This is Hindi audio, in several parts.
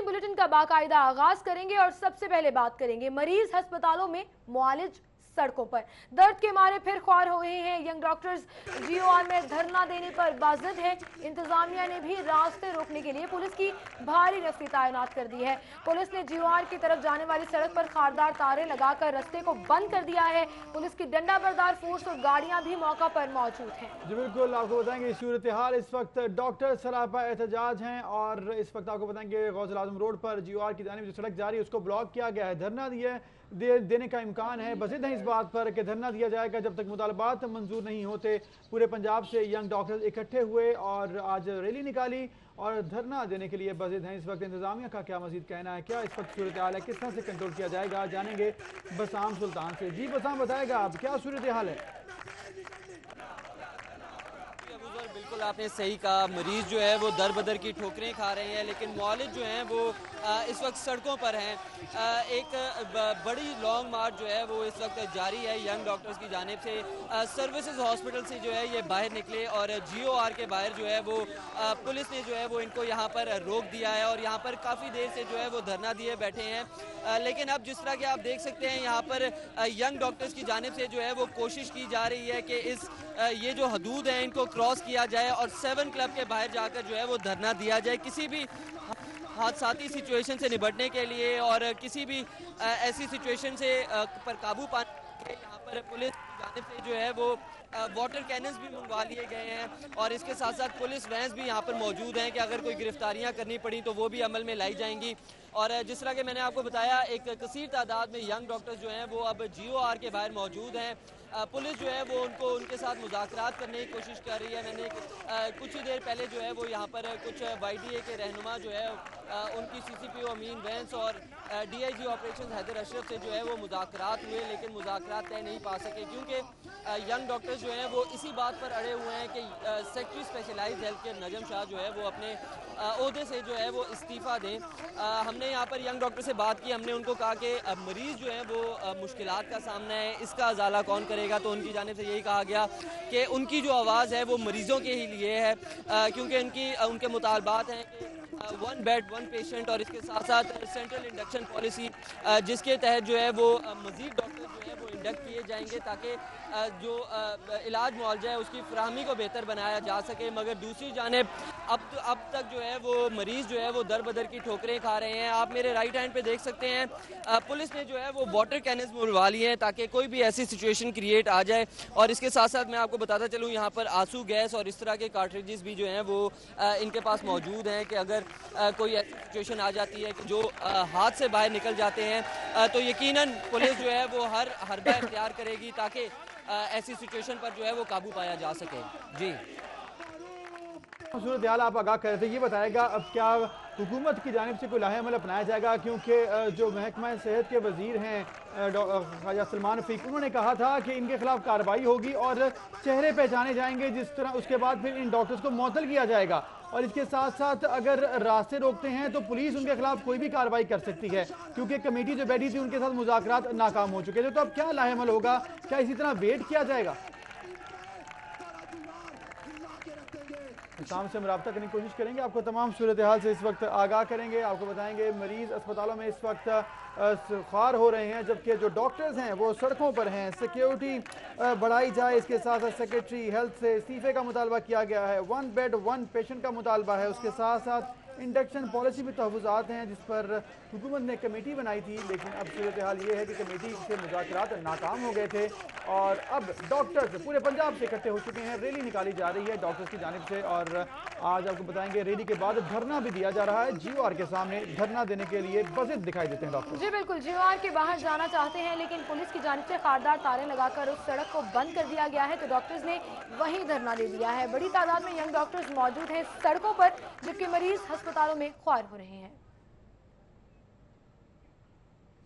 बुलेटिन का बाकायदा आगाज करेंगे और सबसे पहले बात करेंगे मरीज अस्पतालों में, मुआलिज सड़कों पर। दर्द के मारे फिर ख्वार हो रहे हैं। यंग डॉक्टर्स जीओआर में धरना देने पर बाज़िद है। इंतजामिया ने भी रास्ते रोकने के लिए पुलिस की भारी रफ्ती तैनात कर दी है। पुलिस ने जीओआर की तरफ जाने वाली सड़क पर खारदार तारे लगाकर रास्ते को बंद कर दिया है। पुलिस की डंडा बरदार फोर्स और गाड़ियां भी मौका पर मौजूद हैं। जी बिल्कुल, आपको बताएंगे सूरत हाल इस वक्त डॉक्टर सरापा एहतजाज हैं और इस वक्त आपको बताएंगे गौसुल आजम रोड पर जीओआर की जानिब जो सड़क जारी है उसको ब्लॉक किया गया है। धरना देने का इम्कान है। बज़िद है इस बात पर कि धरना दिया जाएगा जब तक मुतालबात मंजूर नहीं होते। पूरे पंजाब से यंग डॉक्टर्स इकट्ठे हुए और आज रैली निकाली और धरना देने के लिए बज़िद हैं। इस वक्त इंतजामिया का क्या मजीद कहना है, क्या इस वक्त सूरत हाल है, किस तरह से कंट्रोल किया जाएगा, जानेंगे बसाम सुल्तान से। जी बसाम, बताएगा आप क्या सूरत हाल है? बिल्कुल आपने सही कहा, मरीज जो है वो दर बदर की ठोकरें खा रहे हैं, लेकिन मौलिद जो हैं वो इस वक्त सड़कों पर हैं। एक बड़ी लॉन्ग मार्च जो है वो इस वक्त जारी है यंग डॉक्टर्स की जानिब से। सर्विसेज हॉस्पिटल से जो है ये बाहर निकले और जीओआर के बाहर जो है वो पुलिस ने जो है वो इनको यहाँ पर रोक दिया है और यहाँ पर काफ़ी देर से जो है वो धरना दिए बैठे हैं। लेकिन अब जिस तरह के आप देख सकते हैं यहाँ पर यंग डॉक्टर्स की जानिब से जो है वो कोशिश की जा रही है कि ये जो हदूद है इनको क्रॉस किया जाए और 7 क्लब के बाहर जाकर जो है वो धरना दिया जाए। किसी भी हादसाती सिचुएशन से निपटने के लिए और किसी भी ऐसी सिचुएशन से पर काबू पाने के यहाँ पर पुलिस की जानिब से जो है वो वाटर कैनन्स भी मंगवा लिए गए हैं और इसके साथ साथ पुलिस वैन्स भी यहाँ पर मौजूद हैं कि अगर कोई गिरफ्तारियाँ करनी पड़ी तो वो भी अमल में लाई जाएंगी। और जिस तरह के मैंने आपको बताया, एक कसीर तादाद में यंग डॉक्टर्स जो हैं वो अब जीओआर के बाहर मौजूद हैं। पुलिस जो है वो उनके साथ मुज़ाकरात करने की कोशिश कर रही है। मैंने कुछ ही देर पहले जो है वो यहाँ पर कुछ वाईडीए के रहनुमा जो है उनकी सीसीपीओ अमीन वैंस और डीआईजी ऑपरेशन हैदर अशरफ से जो है वो मुज़ाकरात हुए, लेकिन मुज़ाकरात तय नहीं पा सके क्योंकि यंग डॉक्टर्स जो हैं वो इसी बात पर अड़े हुए हैं कि सेक्रेटरी स्पेशलाइज्ड हेल्थ केयर नजम शाह जो है वो अपने ओहदे से जो है वो इस्तीफ़ा दें। हमने यहाँ पर यंग डॉक्टर से बात की, हमने उनको कहा कि मरीज़ जो है वो मुश्किलात का सामना है, इसका अजाला कौन करेगा। तो उनकी जानिब से यही कहा गया कि उनकी जो आवाज़ है वो मरीज़ों के ही लिए है क्योंकि उनके मुतालबात हैं कि 1 बेड 1 पेशेंट और इसके साथ साथ सेंट्रल इंडक्शन पॉलिसी जिसके तहत जो है वो मज़ीद डॉक्टर जो है वो इंडक्ट किए जाएंगे ताकि जो इलाज मुआवजा है उसकी फराहमी को बेहतर बनाया जा सके। मगर दूसरी जानिब अब तक जो है वो मरीज़ जो है वो दर बदर की ठोकरें खा रहे हैं। आप मेरे राइट हैंड पे देख सकते हैं पुलिस ने जो है वो वाटर कैनन्स बुलवा लिए हैं ताकि कोई भी ऐसी सिचुएशन क्रिएट आ जाए। और इसके साथ साथ मैं आपको बताता चलूँ यहाँ पर आंसू गैस और इस तरह के कार्ट्रिजेस भी जो हैं वो इनके पास मौजूद हैं कि अगर कोई ऐसी सिचुएशन आ जाती है कि जो हाथ से बाहर निकल जाते हैं तो यकीनन पुलिस जो है वो हर हरबा इख्तियार करेगी ताकि ऐसी सिचुएशन पर जो है वो काबू पाया जा सके। जी सूरत हाल आप आगाह कर रहे थे, ये बताएगा अब क्या हुकूमत की जानिब से कोई लाहे-अमल अपनाया जाएगा क्योंकि जो महकमा सेहत के वजीर हैं ख्वाजा सलमान रफीक, उन्होंने कहा था कि इनके खिलाफ कार्रवाई होगी और चेहरे पहचाने जाएंगे, जिस तरह उसके बाद फिर इन डॉक्टर्स को मुअत्तल किया जाएगा और इसके साथ साथ अगर रास्ते रोकते हैं तो पुलिस उनके खिलाफ कोई भी कार्रवाई कर सकती है क्योंकि कमेटी जो बैठी थी उनके साथ मुज़ाकरात नाकाम हो चुके थे। तो अब क्या लाहे-अमल होगा, क्या इसी तरह वेट किया जाएगा? शाम से हम रब्ता करने की कोशिश करेंगे, आपको तमाम सूरत हाल से इस वक्त आगाह करेंगे, आपको बताएंगे मरीज अस्पतालों में इस वक्त ख्वार हो रहे हैं जबकि जो डॉक्टर्स हैं वो सड़कों पर हैं। सिक्योरिटी बढ़ाई जाए, इसके साथ साथ सेक्रेटरी हेल्थ से इस्तीफे का मुतालबा किया गया है, 1 बेड 1 पेशेंट का मुतालबा है, उसके साथ साथ इंडक्शन पॉलिसी भी तहफ़्फ़ुज़ात हैं जिस पर हुकूमत ने कमेटी बनाई थी, लेकिन अब सूरत हाल ये है कि कमेटी से मुज़ाकरात नाकाम हो गए थे और अब डॉक्टर्स पूरे पंजाब से इकट्ठे हो चुके हैं। रैली निकाली जा रही है डॉक्टर्स की जानिब से और आज आपको बताएंगे रैली के बाद धरना भी दिया जा रहा है। जीओआर के सामने धरना देने के लिए बज़िद दिखाई देते हैं डॉक्टर। जी बिल्कुल, जीओआर के बाहर जाना चाहते हैं लेकिन पुलिस की जानिब से खारदार तारे लगाकर उस सड़क को बंद कर दिया गया है तो डॉक्टर्स ने वहीं धरना दे दिया है। बड़ी तादाद में यंग डॉक्टर्स मौजूद हैं सड़कों पर जबकि मरीज अस्पतालों में ख्वार हो रहे हैं।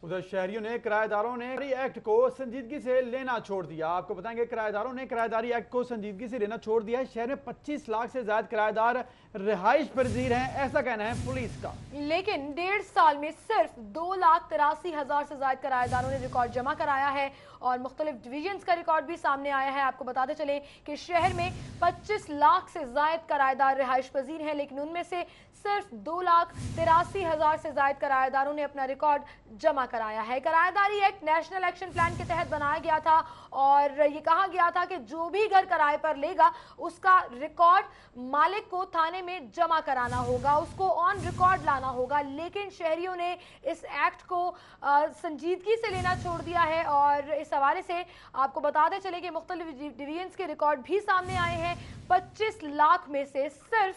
उधर शहरियों ने किराएदारों ने एक्ट को संजीदगी से लेना छोड़ दिया। आपको बताएंगे किराएदारों ने किराएदारी एक्ट को संजीदगी से लेना छोड़ दिया है। शहर में 25 लाख से ज्यादा किराएदार रिहाइश पजीर हैं, ऐसा कहना है पुलिस का। लेकिन 1.5 साल में सिर्फ 2,83,000 से ज्यादा किराएदारों ने रिकॉर्ड जमा कराया है और मुख्तलिफ डिवीजन्स का रिकॉर्ड भी सामने आया है। आपको बताते चले कि शहर में 25 लाख से ज्यादा किराएदार रिहाइश पजीर हैं, लेकिन उनमें से सिर्फ 2,83,000 से ज्यादा किराएदारों ने अपना रिकॉर्ड जमा कराया है। किराएदारी एक्ट नेशनल एक्शन प्लान के तहत बनाया गया था और ये कहा गया था कि जो भी घर किराए पर लेगा उसका रिकॉर्ड मालिक को थाने में जमा कराना होगा, उसको ऑन रिकॉर्ड लाना होगा। लेकिन शहरियों ने इस एक्ट को संजीदगी से लेना छोड़ दिया है और इस हवाले से आपको बताते चले कि मुख्तलिफ डिवीजन्स के रिकॉर्ड भी सामने आए हैं। 25 लाख में से सिर्फ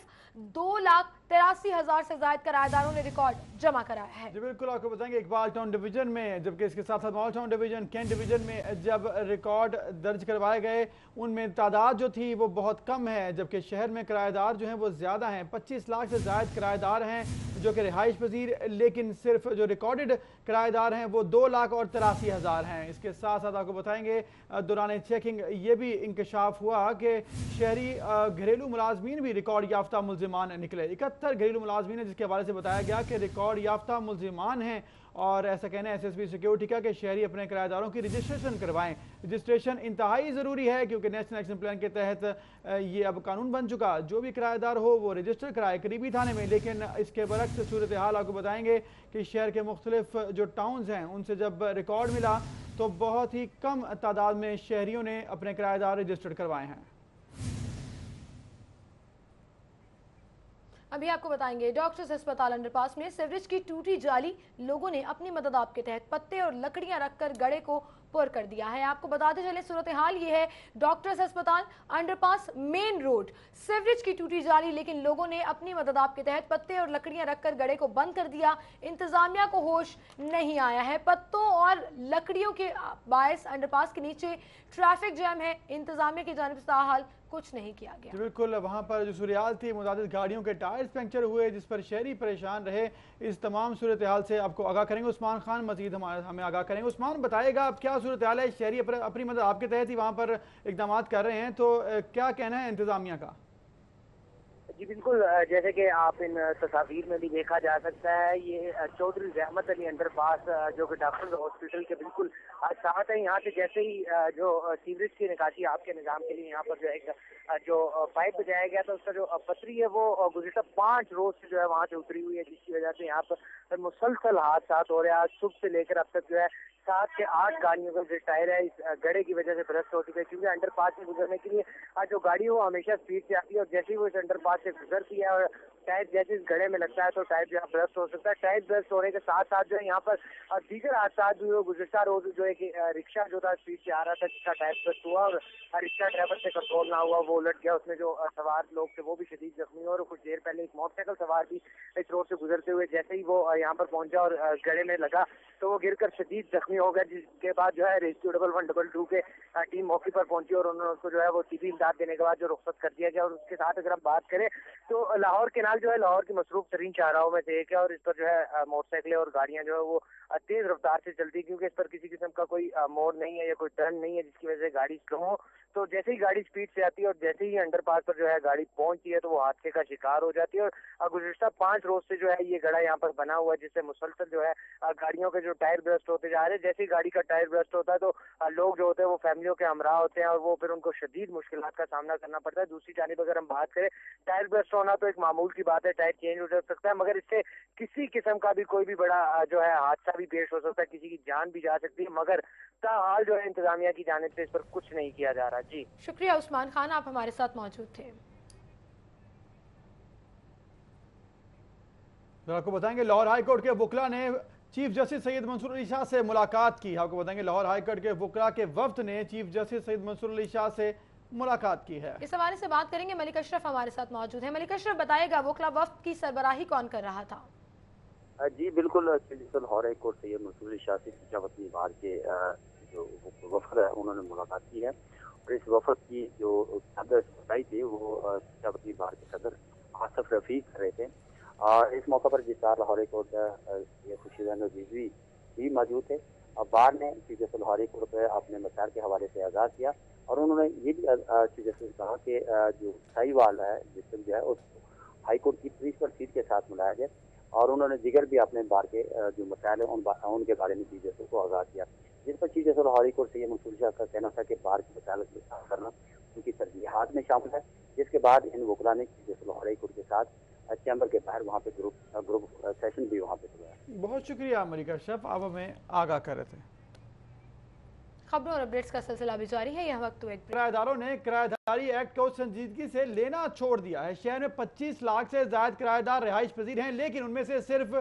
2,83,000 से ज्यादा किराएदारों ने रिकॉर्ड जमा कराया है। जी बिल्कुल, आपको बताएंगे इकबाल टाउन डिवीजन में, जबकि इसके साथ साथ Mall Town division, Cantt division में जब रिकॉर्ड दर्ज करवाए गए उनमें तादाद जो थी वो बहुत कम है, जबकि शहर में किराएदार जो हैं वो ज़्यादा हैं। 25 लाख से ज़्यादा किराएदार हैं जो कि रिहाइश पजीर, लेकिन सिर्फ जो रिकॉर्डेड किराएदार हैं वो 2,83,000 हैं। इसके साथ साथ आपको बताएंगे दौरान चेकिंग ये भी इंकशाफ हुआ कि शहरी घरेलू मुलाजमीन भी रिकॉर्ड याफ्ता मुलजिमान निकले। 71 घरेलू मुलाजमीन है जिसके हवाले से बताया गया कि रिकॉर्ड याफ्ता मुलजिमान हैं और ऐसा कहना है SSP सिक्योरिटी का कि शहरी अपने किराएदारों की रजिस्ट्रेशन करवाएं। रजिस्ट्रेशन इंतहाई ज़रूरी है क्योंकि नेशनल एक्शन प्लान के तहत ये अब कानून बन चुका, जो भी किराएदार हो वो रजिस्टर कराए करीबी थाने में। लेकिन इसके बरक्स सूरत हाल आपको बताएंगे कि शहर के मुख्तलिफ जो टाउन्स हैं उनसे जब रिकॉर्ड मिला तो बहुत ही कम तादाद में शहरियों ने अपने किराएदार रजिस्टर्ड करवाए हैं। अभी आपको बताएंगे डॉक्टर्स अस्पताल अंडरपास में सीवरेज की टूटी जाली, लोगों ने अपनी मदद आपके तहत पत्ते और लकड़ियां रखकर गड्ढे को पुर कर दिया है। आपको बताते चले सूरत हाल ये है डॉक्टर्स अस्पताल अंडरपास मेन रोड, सीवरेज की टूटी जाली, लेकिन लोगों ने अपनी मदद आपके तहत पत्ते और लकड़ियां रखकर गड्ढे को बंद कर दिया। इंतजामिया को होश नहीं आया है। पत्तों और लकड़ियों के बायस अंडरपास के नीचे ट्रैफिक जैम है। इंतजामिया की जानिब से ताहाल कुछ नहीं किया गया। बिल्कुल, वहाँ पर जो सूरत थी मुतादिद गाड़ियों के टायर्स पंक्चर हुए जिस पर शहरी परेशान रहे। इस तमाम सूरत हाल से आपको आगाह करेंगे उस्मान खान, मजीद हमें आगाह करेंगे। उस्मान, बताएगा अब क्या सूरत हाल है? शहरी अपनी मदद आपके तहत ही वहाँ पर इकदाम कर रहे हैं, तो क्या कहना है इंतजामिया का? जी बिल्कुल, जैसे कि आप इन तस्वीर में भी देखा जा सकता है, ये चौधरी रहमत अली अंडरपास जो कि डॉक्टर हॉस्पिटल के बिल्कुल साथ है। यहाँ से जैसे ही जो सीवरेज की निकासी आपके निजाम के लिए यहाँ पर जो है जो पाइप बजाया गया था उसका जो पतरी है वो गुज़िश्ता 5 रोज से जो है वहाँ से उतरी हुई है, जिसकी वजह से यहाँ पर मुसलसल हादसा हो रहे हैं। आज सुबह से लेकर अब तक जो है 7 से 8 गाड़ियों का जो टायर है इस गड्ढे की वजह से भ्रष्ट हो चुके हैं, क्योंकि अंडरपास से गुजरने के लिए जो गाड़ी है वो हमेशा स्पीड से आती है और जैसे ही वो इस अंडरपास से गुजरती है और टायर जैसे इस गड्ढे में लगता है तो टायर जो है भ्रष्ट हो सकता है। टायर भ्रष्ट होने के साथ साथ जो है यहाँ पर दीगर हादसा भी हुए। गुज़िश्ता रोज जो है कि रिक्शा जो था स्पीड से आ रहा था, जिसका टायर भ्रष्ट हुआ और रिक्शा ड्राइवर से कंट्रोल ना हुआ, वो उलट गया। उसमें जो सवार लोग थे वो भी शदीद जख्मी हुए और कुछ देर पहले एक मोटरसाइकिल सवार भी इस रोड से गुजरते हुए जैसे ही वो यहाँ पर पहुंचा और गड्ढे में लगा तो वो गिरकर शदीद जख्मी हो गया, जिसके बाद जो है रेस्क्यू 112 के टीम मौके पर पहुंची और उन्होंने उसको जो है वो तिबी इमदाद देने के बाद जो रुख्सत कर दिया गया। और उसके साथ अगर हम बात करें तो लाहौर केनाल जो है लाहौर की मसरूफ तरीन शाहराहों में से एक है और इस पर जो है मोटरसाइकिलें और गाड़ियां जो है वो तेज रफ्तार से चलती, क्योंकि इस पर किसी किस्म का कोई मोड़ नहीं है या कोई टर्न नहीं है जिसकी वजह से गाड़ी स्लो हो। तो जैसे ही गाड़ी स्पीड से आती है और जैसे ही अंडरपास पर जो है गाड़ी पहुंचती है तो वो हादसे का शिकार हो जाती है। और गुज़िश्ता 5 रोज से जो है ये गड्ढा यहाँ पर बना हुआ है, जिससे मुसलसल जो है गाड़ियों के जो टायर ब्रस्ट होते जा रहे हैं। जैसे ही गाड़ी का टायर ब्रस्ट होता है तो लोग जो होते हैं वो फैमिलियों के हमरा होते हैं और वो फिर उनको शदीद मुश्किलात का सामना करना पड़ता है। दूसरी जानिब अगर हम बात करें, टायर ब्रस्ट होना तो एक मामूल की बात है, टायर चेंज हो सकता है, मगर इससे किसी किस्म का भी कोई भी बड़ा जो है हादसा भी पेश हो सकता है, किसी की जान भी जा सकती है, मगर ताहाल जो है इंतजामिया की जानिब से इस पर कुछ नहीं किया जा रहा। जी शुक्रिया उस्मान खान, आप हमारे साथ मौजूद थे। तो आपको बताएंगे लाहौर हाई कोर्ट के वकला ने चीफ जस्टिस सैयद मंसूर अली शाह से मुलाकात की। आपको बताएंगे लाहौर हाई कोर्ट के वकला के वफ्द ने चीफ जस्टिस सैयद मंसूर अली शाह से मुलाकात की है। इस हवाले से बात करेंगे, मलिक अशरफ हमारे साथ मौजूद है। मलिक अशरफ, बताएगा वकला वफ्द की सरबराही कौन कर रहा था? जी बिल्कुल, लाहौर हाई कोर्ट सैयद मंसूर अली शाह से वतनी बार के जो वफद है उन्होंने मुलाकात की है और इस वफद की जो सदर सदाई थे वो वतनी बार के सदर आसफ रफीक कर रहे थे। इस मौके पर जिस लाहौर हाई कोर्ट खुर्शीद रिजवी भी मौजूद थे। अब बार ने चीफ जस्टिस लाहौरी कोर्ट पर अपने मसाइल के हवाले से आगाह किया और उन्होंने ये भी चीफ जस्टिस कहा कि जो साहिवाल है डिस्ट्रिक्ट जो है उसको हाई कोर्ट की प्रिंसिपल सीट के साथ मिलाया जाए और उन्होंने दिगर भी अपने बार के जो मसाइल है उनके बारे में चीफ जस्टिस को आगाह किया, जिस पर चीफ जस्टिस लाहौरी कोर्ट से ये मंसूर शाह का कहना था कि बार के मसाइल करना उनकी तरजीहात में शामिल है, जिसके बाद इन वकला ने चीफ जस्टिस लाहौरी कोर्ट के साथ चैम्बर के बाहर वहाँ पे ग्रुप सेशन भी वहाँ पे करवाया। बहुत शुक्रिया मलिका शफ, आप हमें आगाह कर रहे थे। खबरों और अपडेट्स का सिलसिला भी जारी है। यह वक्त तो एक किराएदारों ने किराएदारी एक्ट को संजीदगी से लेना छोड़ दिया है। शहर में 25 लाख से ज्यादा किराएदार रिहाइश पजीर हैं, लेकिन उनमें से सिर्फ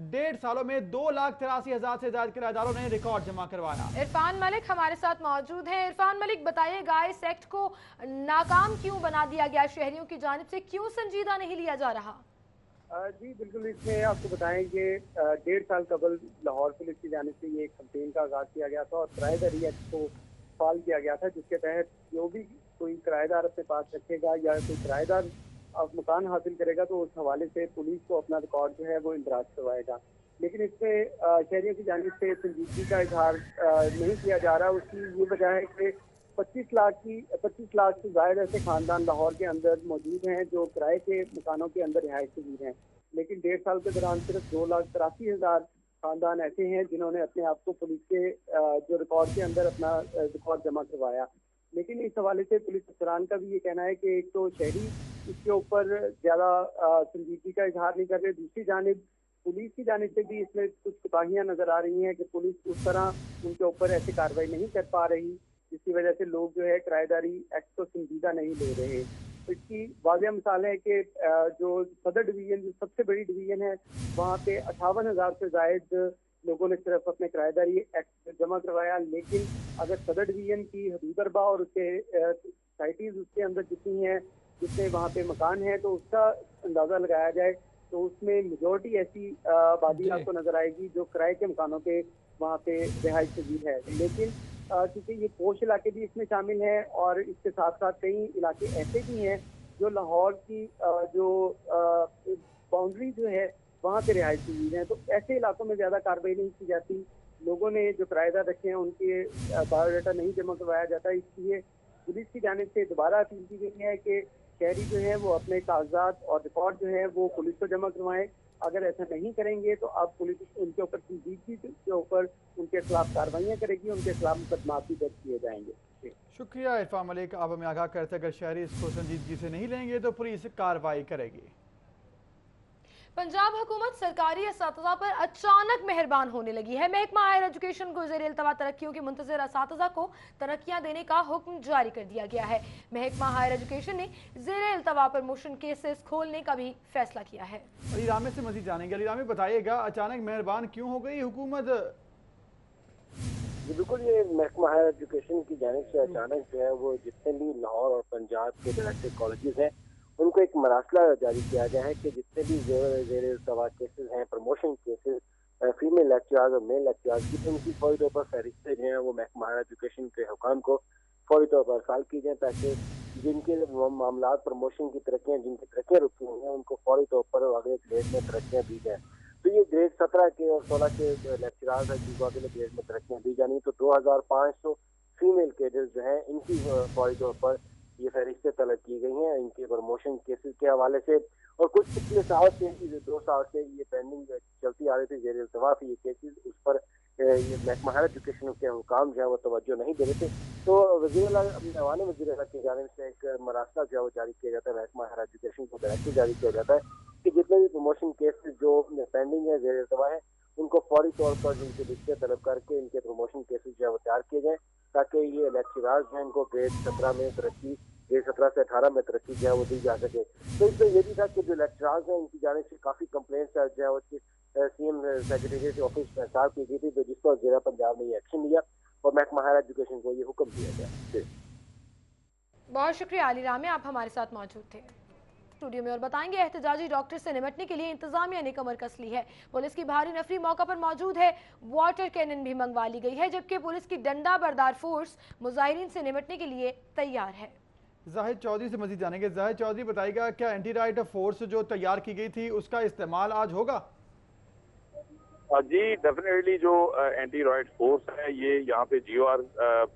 1.5 सालों में 2,83,000 से ज्यादा किराएदारों ने रिकॉर्ड जमा करवाया। इरफान मलिक हमारे साथ मौजूद हैं। इरफान मलिक, बताइएगा इस एक्ट को नाकाम क्यों बना दिया गया, शहरियों की जानिब से क्यों संजीदा नहीं लिया जा रहा? जी बिल्कुल, इसमें आपको बताएं कि 1.5 साल कबल लाहौर पुलिस की जानिब से ये एक कैंपेन का आगाज किया गया था और किराएदारी एक्ट को फाल किया गया था, जिसके तहत जो भी कोई किराएदार अपने पास रखेगा या कोई किराएदार अब मकान हासिल करेगा तो उस हवाले से पुलिस को अपना रिकॉर्ड जो है वो इंदराज करवाएगा। लेकिन इसमें शहरियों की जानिब से संजीदगी का इजहार नहीं किया जा रहा। उसकी ये वजह है कि 25 लाख से ज्यादा ऐसे खानदान लाहौर के अंदर मौजूद हैं जो किराए के मकानों के अंदर रिहाइश पजीर हैं, लेकिन 1.5 साल के दौरान सिर्फ 2,83,000 खानदान ऐसे हैं जिन्होंने अपने आप को पुलिस के जो रिकॉर्ड के अंदर अपना रिकॉर्ड जमा करवाया। लेकिन इस हवाले से पुलिस अफसरान का भी ये कहना है कि एक तो शहरी इसके ऊपर ज्यादा संजीदगी का इजहार नहीं कर रहे, दूसरी जानिब पुलिस की जानिब से भी इसमें कुछ कोताहियां नजर आ रही हैं कि पुलिस उस तरह उनके ऊपर ऐसी कार्रवाई नहीं कर पा रही, जिसकी वजह से लोग जो है किराएदारी एक्ट को संजीदा नहीं ले रहे। तो इसकी वाज़ेह मिसाल है कि जो सदर डिवीजन जो सबसे बड़ी डिवीजन है वहाँ पे 58,000 से जायद लोगों ने सिर्फ अपने किराएदारी एक्ट जमा करवाया, लेकिन अगर सदर डिवीजन की हदूद अरबा और उसके सोसाइटीज उसके अंदर जितनी हैं, जितने वहाँ पे मकान हैं, तो उसका अंदाजा लगाया जाए तो उसमें मेजोरिटी ऐसी आबादी आपको नजर आएगी जो किराए के मकानों पे वहाँ पे रिहाइश पजीर है। लेकिन क्योंकि ये पोश इलाके भी इसमें शामिल हैं और इसके साथ साथ कई इलाके ऐसे भी हैं जो लाहौर की जो बाउंड्री जो है वहाँ पे रिहाइश पजीर हैं, तो ऐसे इलाकों में ज़्यादा कार्रवाई नहीं की जाती। लोगों ने जो किराएदार रखे हैं उनके बायोडाटा नहीं जमा करवाया जाता, इसलिए पुलिस की जानिब से दोबारा अपील की गई है कि शहरी जो है वो अपने कागजात और रिकॉर्ड जो है वो पुलिस को जमा करवाएं। अगर ऐसा नहीं करेंगे तो अब पुलिस उनके ऊपर संजीदगी के ऊपर उनके खिलाफ कार्रवाइयाँ करेगी, उनके खिलाफ मुकदमा भी दर्ज किए जाएंगे। शुक्रिया इरफान मलिक, आप हमें आगाह करते अगर शहरी इसको संजीदगी से नहीं लेंगे तो पुलिस कार्रवाई करेगी। पंजाब हुकूमत सरकारी असातिज़ा पर अचानक मेहरबान होने लगी है। महकमा हायर एजुकेशन को ज़ेर इल्तवा तरक्कियों के मुंतज़िर असातिज़ा को तरक्कियाँ देने का हुक्म जारी कर दिया गया है। महकमा हायर एजुकेशन ने ज़ेर इल्तवा प्रमोशन केसेस खोलने का भी फैसला किया है। अली रामे से मज़ीद जानेंगे। अली रामे, बताइएगा अचानक मेहरबान क्यों हो गई हुकूमत? जी बिल्कुल, ये महकमा हायर एजुकेशन की जानिब से अचानक जो है वो जितने भी लाहौर और पंजाब के डायरेक्टेड कॉलेजेस हैं उनको एक मरासला जारी किया गया है कि जितने भी ज़ेर इल्तवा केसेस हैं, प्रमोशन केसेस फीमेल लेक्चरर्स और मेल लेक्चरर्स की, उनकी फौरी तौर पर फहरिस्तें जो हैं वो महकमा हायर एजुकेशन के हुकाम को फौरी तौर पर अरसाल की जाए ताकि जिनके मामला प्रमोशन की तरक्कियाँ जिनकी तरक्कियाँ रुकी हुई हैं उनको फौरी तौर पर अगले ग्रेड में तरक्कियाँ दी जाए। तो ये ग्रेड 17 के और 16 के लेक्चरर्स हैं जिनको अगले ग्रेड में तरक्कियाँ दी जानी, तो 2,500 फीमेल कैडर्स जो हैं इनकी फौरी तौर पर ये फहरिस्तें तलब की गई हैं इनके प्रमोशन केसेस के हवाले से। और कुछ पिछले साल से 2 साल से ये पेंडिंग चलती आ रही थी ज़ेर इल्तवा ये केसेस, उस पर ये महकमा हायर एजुकेशन के हुकाम जो है वो तवज्जो नहीं दे रहे थे। तो वज़ीर-ए-आला की जानिब से एक मरासला जो है वो जारी किया जाता है, महकमा हायर एजुकेशन को डायरेक्टिव जारी किया जाता है कि जितने भी प्रमोशन केसेस जो पेंडिंग है, ज़ेर इल्तवा है, उनको फौरी तौर पर इनकी लिस्टें तलब करके इनके प्रमोशन केसेस जो है वो तैयार किए जाएँ ताकि ये लेक्चरर्स हैं इनको ग्रेड 17 में तरक्की, ग्रेड 17 से 18 में तरक्की जो है वो दी जा सके। तो इसमें ये भी था कि जो लेक्चरर्स हैं इनकी जानिब से काफ़ी कंप्लेंट्स जो है वो सीएम सेक्रेटरीट ऑफिस में साफ की गई थी, तो जिस पर ज़ेरा पंजाब ने ये एक्शन लिया और महकमा हायर एजुकेशन को ये हुक्म दिया गया। बहुत शुक्रिया अली रामे, आप हमारे साथ मौजूद थे स्टूडियो में। और बताएंगे एहतजाजी डॉक्टर से निपटने के लिए इंतजामिया ने कमर कस ली है। पुलिस की भारी नफरी मौका पर मौजूद है, वाटर कैनन भी मंगवा ली गई है, जबकि पुलिस की डंडा बरदार फोर्स मुजाहिरीन से निपटने के लिए तैयार है। जाहिद चौधरी से मजीद जानेंगे। जाहिद चौधरी, बताइएगा क्या एंटी राइट फोर्स जो तैयार की गई थी उसका इस्तेमाल आज होगा? जी डेफिनेटली जो एंटी रॉयड फोर्स है ये यहाँ पे GOR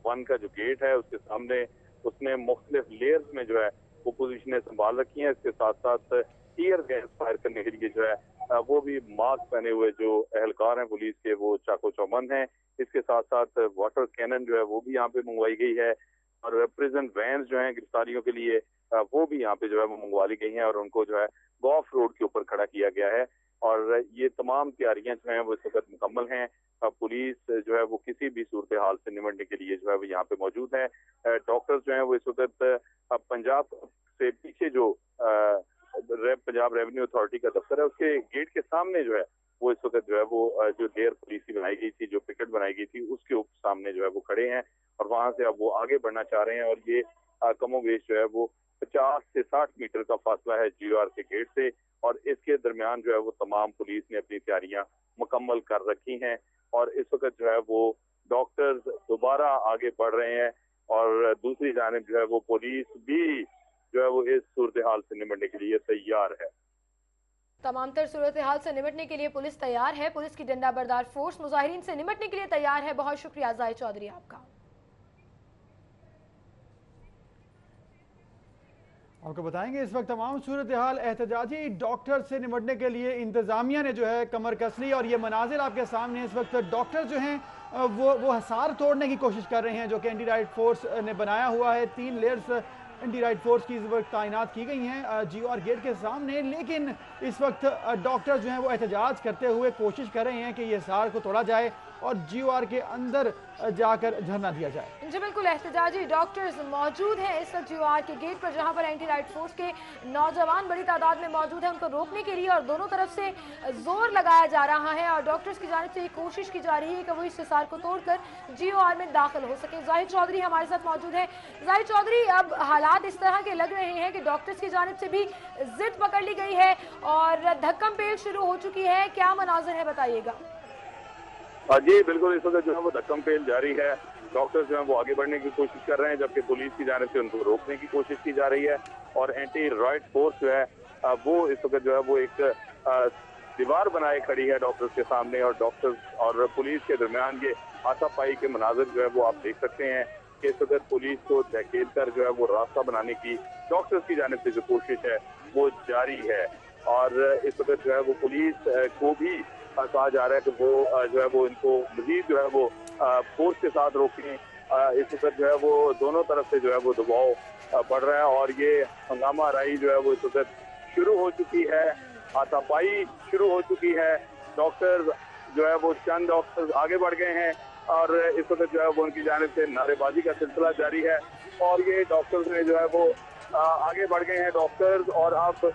1 का जो गेट है उसके सामने उसने मुख्तलिफ लेयर्स में जो है वो पोजीशनें संभाल रखी हैं। इसके साथ साथ टीयर गैस फायर करने के लिए जो है वो भी मास्क पहने हुए जो एहलकार हैं पुलिस के वो चाको चौबंद हैं। इसके साथ साथ वाटर कैनन जो है वो भी यहाँ पे मंगवाई गई है और प्रिजन वैन जो है गिरफ्तारियों के लिए वो भी यहाँ पे जो है वो मंगवा ली गई हैं और उनको जो है गॉफ रोड के ऊपर खड़ा किया गया है और ये तमाम तैयारियां जो हैं वो इस वक्त मुकम्मल हैं। पुलिस जो है वो किसी भी सूरत हाल से निपटने के लिए जो है वो यहाँ पे मौजूद है। डॉक्टर्स जो हैं वो इस वक्त पंजाब से पीछे जो पंजाब रेवेन्यू अथॉरिटी का दफ्तर है उसके गेट के सामने जो है वो इस वक्त जो है वो जो लेयर पुलिस की बनाई गई थी, जो पिकेट बनाई गई थी उसके सामने जो है वो खड़े हैं और वहां से अब वो आगे बढ़ना चाह रहे हैं और ये कमोबेश जो है वो 50 से 60 मीटर का फासला है GOR के गेट से और इसके दरमियान जो है वो तमाम पुलिस ने अपनी तैयारियां मुकम्मल कर रखी हैं और इस वक्त जो है वो डॉक्टर्स दोबारा आगे बढ़ रहे हैं और दूसरी जानिब जो है वो पुलिस भी जो है वो इस सूरत हाल से निपटने के लिए तैयार है। तमाम तर सूरत हाल से निपटने के लिए पुलिस तैयार है। पुलिस की डंडा बरदार फोर्स मुजाहिरीन से निपटने के लिए तैयार है। बहुत शुक्रिया जाहिद चौधरी आपका। आपको बताएंगे इस वक्त तमाम सूरत हाल एहतजाजी डॉक्टर से निपटने के लिए इंतजामिया ने जो है कमर कस ली और ये मनाजिर आपके सामने इस वक्त डॉक्टर जो हैं वो हसार तोड़ने की कोशिश कर रहे हैं जो कि एंटी राइड फोर्स ने बनाया हुआ है। 3 लेयर्स एंटी राइड फोर्स की इस वक्त तैनात की गई हैं GOR गेट के सामने, लेकिन इस वक्त डॉक्टर जो हैं वो एहतजाज करते हुए कोशिश कर रहे हैं कि ये हसार को तोड़ा जाए और GOR के अंदर जाकर धरना दिया जाए। जी बिल्कुल, एहतजाजी डॉक्टर्स मौजूद हैं इस वक्त GOR के गेट पर जहां पर एंटी राइड फोर्स के नौजवान बड़ी तादाद में मौजूद हैं उनको रोकने के लिए और दोनों तरफ से जोर लगाया जा रहा है और डॉक्टर्स की जानिब से ये कोशिश की जा रही है कि वो इस हिसार को तोड़कर GOR में दाखिल हो सके। जाहिद चौधरी हमारे साथ मौजूद है। जाहिद चौधरी, अब हालात इस तरह के लग रहे हैं कि डॉक्टर्स की जानिब से भी जिद पकड़ ली गई है और धक्कम पेल शुरू हो चुकी है, क्या मनाजिर है बताइएगा? जी बिल्कुल, इस वक्त जो है वो धक्कम पेल जारी है। डॉक्टर्स जो है वो आगे बढ़ने की कोशिश कर रहे हैं जबकि पुलिस की जानिब से उनको रोकने की कोशिश की जा रही है और एंटी रॉयड फोर्स जो है वो इस वक्त जो है वो एक दीवार बनाए खड़ी है डॉक्टर्स के सामने और डॉक्टर्स और पुलिस के दरमियान ये हाथापाई के मनाजिर जो है वो आप देख सकते हैं कि इस वक्त पुलिस को धकेल कर जो है वो रास्ता बनाने की डॉक्टर्स की जानिब से जो कोशिश है वो जारी है और इस वक्त जो है वो पुलिस को भी कहा जा रहा है कि वो जो है वो इनको मजीद जो है वो फोर्स के साथ रोकें। इस वक्त जो है वो दोनों तरफ से जो है वो दबाव बढ़ रहा है और ये हंगामा राई जो है वो इस वक्त शुरू हो चुकी है, हाथापाई शुरू हो चुकी है। डॉक्टर्स जो है वो चंद डॉक्टर्स आगे बढ़ गए हैं और इस वक्त जो है वो उनकी जानिब से नारेबाजी का सिलसिला जारी है और ये डॉक्टर्स ने जो है वो आगे बढ़ गए हैं डॉक्टर्स और अब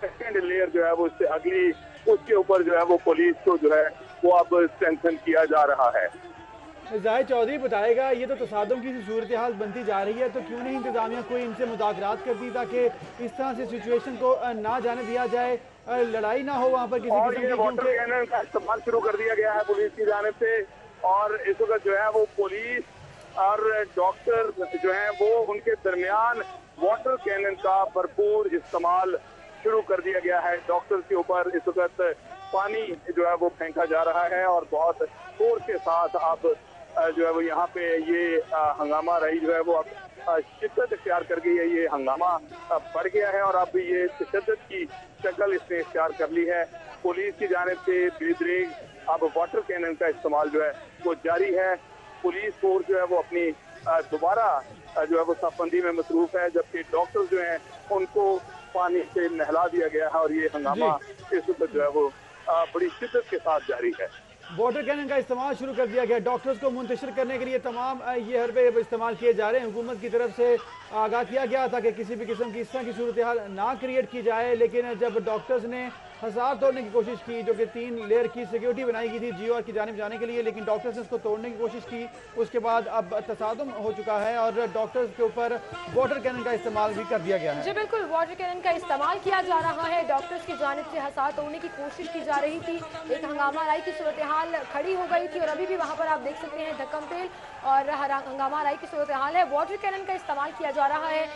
सेकेंड लेयर जो है वो इससे अगली उसके ऊपर जो है वो पुलिस को जो है वो अब स्ट्रेंथन किया जा रहा है। जाहिद चौधरी बताएगा, ये तो तसादुम की सूरत हाल बनती जा रही है तो क्यों नहीं इंतजामिया कोई इनसे मुज़ाकरात करती ताकि इस तरह से सिचुएशन को ना जाने दिया जाए, लड़ाई ना हो वहाँ पर किसी किस्म की। वाटर कैनन का इस्तेमाल शुरू कर दिया गया है पुलिस की जानिब से और इस वक्त जो है वो पुलिस और डॉक्टर जो है वो उनके दरमियान वाटर कैनन का भरपूर इस्तेमाल शुरू कर दिया गया है। डॉक्टर्स के ऊपर इस वक्त पानी जो है वो फेंका जा रहा है और बहुत जोर के साथ अब जो है वो यहाँ पे ये हंगामा रही जो है वो अब शिद्दत इख्तियार कर गई है। ये हंगामा बढ़ गया है और अब ये शिद्दत की शक्ल इसने इख्तियार कर ली है। पुलिस की जानिब से बेदरेग अब वाटर कैनन का इस्तेमाल जो है वो जारी है। पुलिस फोर्स जो है वो अपनी दोबारा जो है वो साफबंदी में मसरूफ है जबकि डॉक्टर्स जो हैं उनको पानी से नहला दिया गया है और ये हंगामा इस वक्त जो है वो बड़ी शिद्दत के साथ जारी है। वाटर कैनन का इस्तेमाल शुरू कर दिया गया। डॉक्टर्स को मुंतशिर करने के लिए तमाम ये हरबे इस्तेमाल किए जा रहे हैं। हुकूमत की तरफ से आगाह किया गया था कि किसी भी किस्म की इस तरह की सूरत हाल ना क्रिएट की जाए, लेकिन जब डॉक्टर्स ने हसार तोड़ने की कोशिश की जो कि 3 लेयर की सिक्योरिटी बनाई गई थी GOR की जानिब जाने के लिए, लेकिन डॉक्टर्स ने उसको तोड़ने की कोशिश की। उसके बाद अब तसादुम हो चुका है और डॉक्टर्स के ऊपर वाटर कैनन का इस्तेमाल भी कर दिया गया है। जी बिल्कुल, वाटर कैनन का इस्तेमाल किया जा रहा है। डॉक्टर्स की जानिब से हसार तोड़ने की कोशिश की जा रही थी। एक हंगामा राई की सूरत हाल खड़ी हो गई थी और अभी भी वहाँ पर आप देख सकते हैं धक्कम पेल और हंगामा राई की सूरत हाल है। वाटर कैनन का इस्तेमाल किया जा रहा है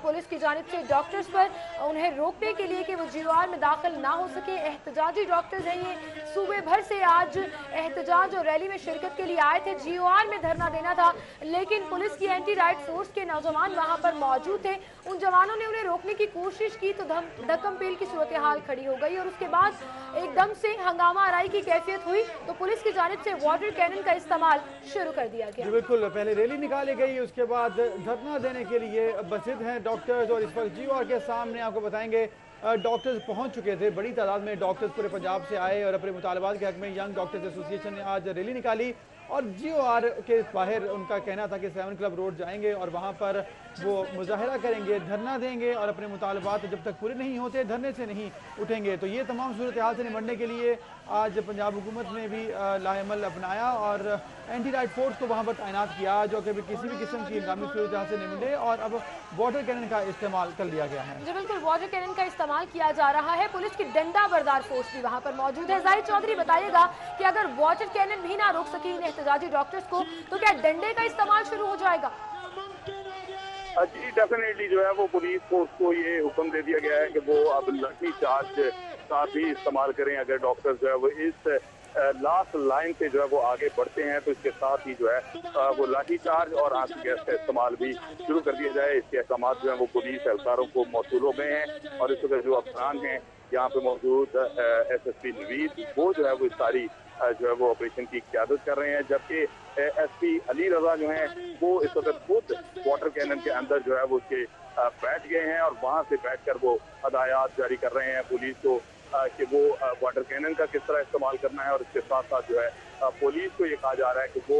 पुलिस की जानिब से डॉक्टर्स पर, उन्हें रोकने के लिए कि वो GOR में दाखिल ना हो सके। एहतजाजी डॉक्टर्स हैं ये, सूबे भर से आज एहतजाज और रैली में शिरकत के लिए आए थे। GOR में धरना देना था, लेकिन पुलिस की एंटी राइट फोर्स के नौजवान वहां पर मौजूद थे। उन जवानों ने उन्हें रोकने की कोशिश की तो धक्कम पेल की सूरत हाल खड़ी हो गई और उसके बाद एकदम से हंगामा आराई की कैफियत हुई तो पुलिस की जानिब से वाटर कैनन का इस्तेमाल शुरू कर दिया गया। बिल्कुल, पहले रैली निकाली गई, उसके बाद धरना देने के लिए बसित हैं डॉक्टर्स और इस वक्त GOR के सामने आपको बताएंगे डॉक्टर्स पहुंच चुके थे। बड़ी तादाद में डॉक्टर्स पूरे पंजाब से आए और अपने मुतालबात के हक में यंग डॉक्टर्स एसोसिएशन ने आज रैली निकाली और GOR के बाहर उनका कहना था कि 7 क्लब रोड जाएंगे और वहां पर वो मुजाहरा करेंगे, धरना देंगे और अपने मुतालबात जब तक पूरे नहीं होते धरने से नहीं उठेंगे। तो ये तमाम सूरत हाल से निपटने के लिए आज पंजाब हुकूमत ने भी लाएमल अपनाया और एंटी राइट फोर्स को वहाँ पर तैनात किया जो कि किसी भी किस्म की हंगामी सूरत हाल से निपटे और अब वाटर कैनन का इस्तेमाल कर लिया गया है। जी बिल्कुल, वाटर कैनन का इस्तेमाल किया जा रहा है। पुलिस की डंडा बरदार फोर्स भी वहाँ पर मौजूद है। जाहिद चौधरी बताइएगा कि अगर वाटर कैनन भी ना रोक सके इन एहतजाजी डॉक्टर्स को तो क्या डंडे का इस्तेमाल शुरू हो जाएगा? जी डेफिनेटली जो है वो पुलिस फोर्स को ये हुक्म दे दिया गया है कि वो अब लाठी चार्ज का भी इस्तेमाल करें। अगर डॉक्टर जो है वो इस लास्ट लाइन से जो है वो आगे बढ़ते हैं तो इसके साथ ही जो है वो लाठी चार्ज और आंसू गैस का इस्तेमाल भी शुरू कर दिया जाए। इसके अहकाम जो है वो पुलिस एहलकारों को मौसूल हो गए हैं और इस वक्त जो अफसरान हैं यहाँ पे मौजूद SSP नवीद वो जो है वो सारी जो है वो ऑपरेशन की क़यादत कर रहे हैं, जबकि SP अली रजा जो हैं वो इस वक्त खुद वाटर कैनन के अंदर जो है वो उसके बैठ गए हैं और वहाँ से बैठकर वो हदायत जारी कर रहे हैं पुलिस को कि वो वाटर कैनन का किस तरह इस्तेमाल करना है और इसके साथ साथ जो है पुलिस को ये कहा जा रहा है कि वो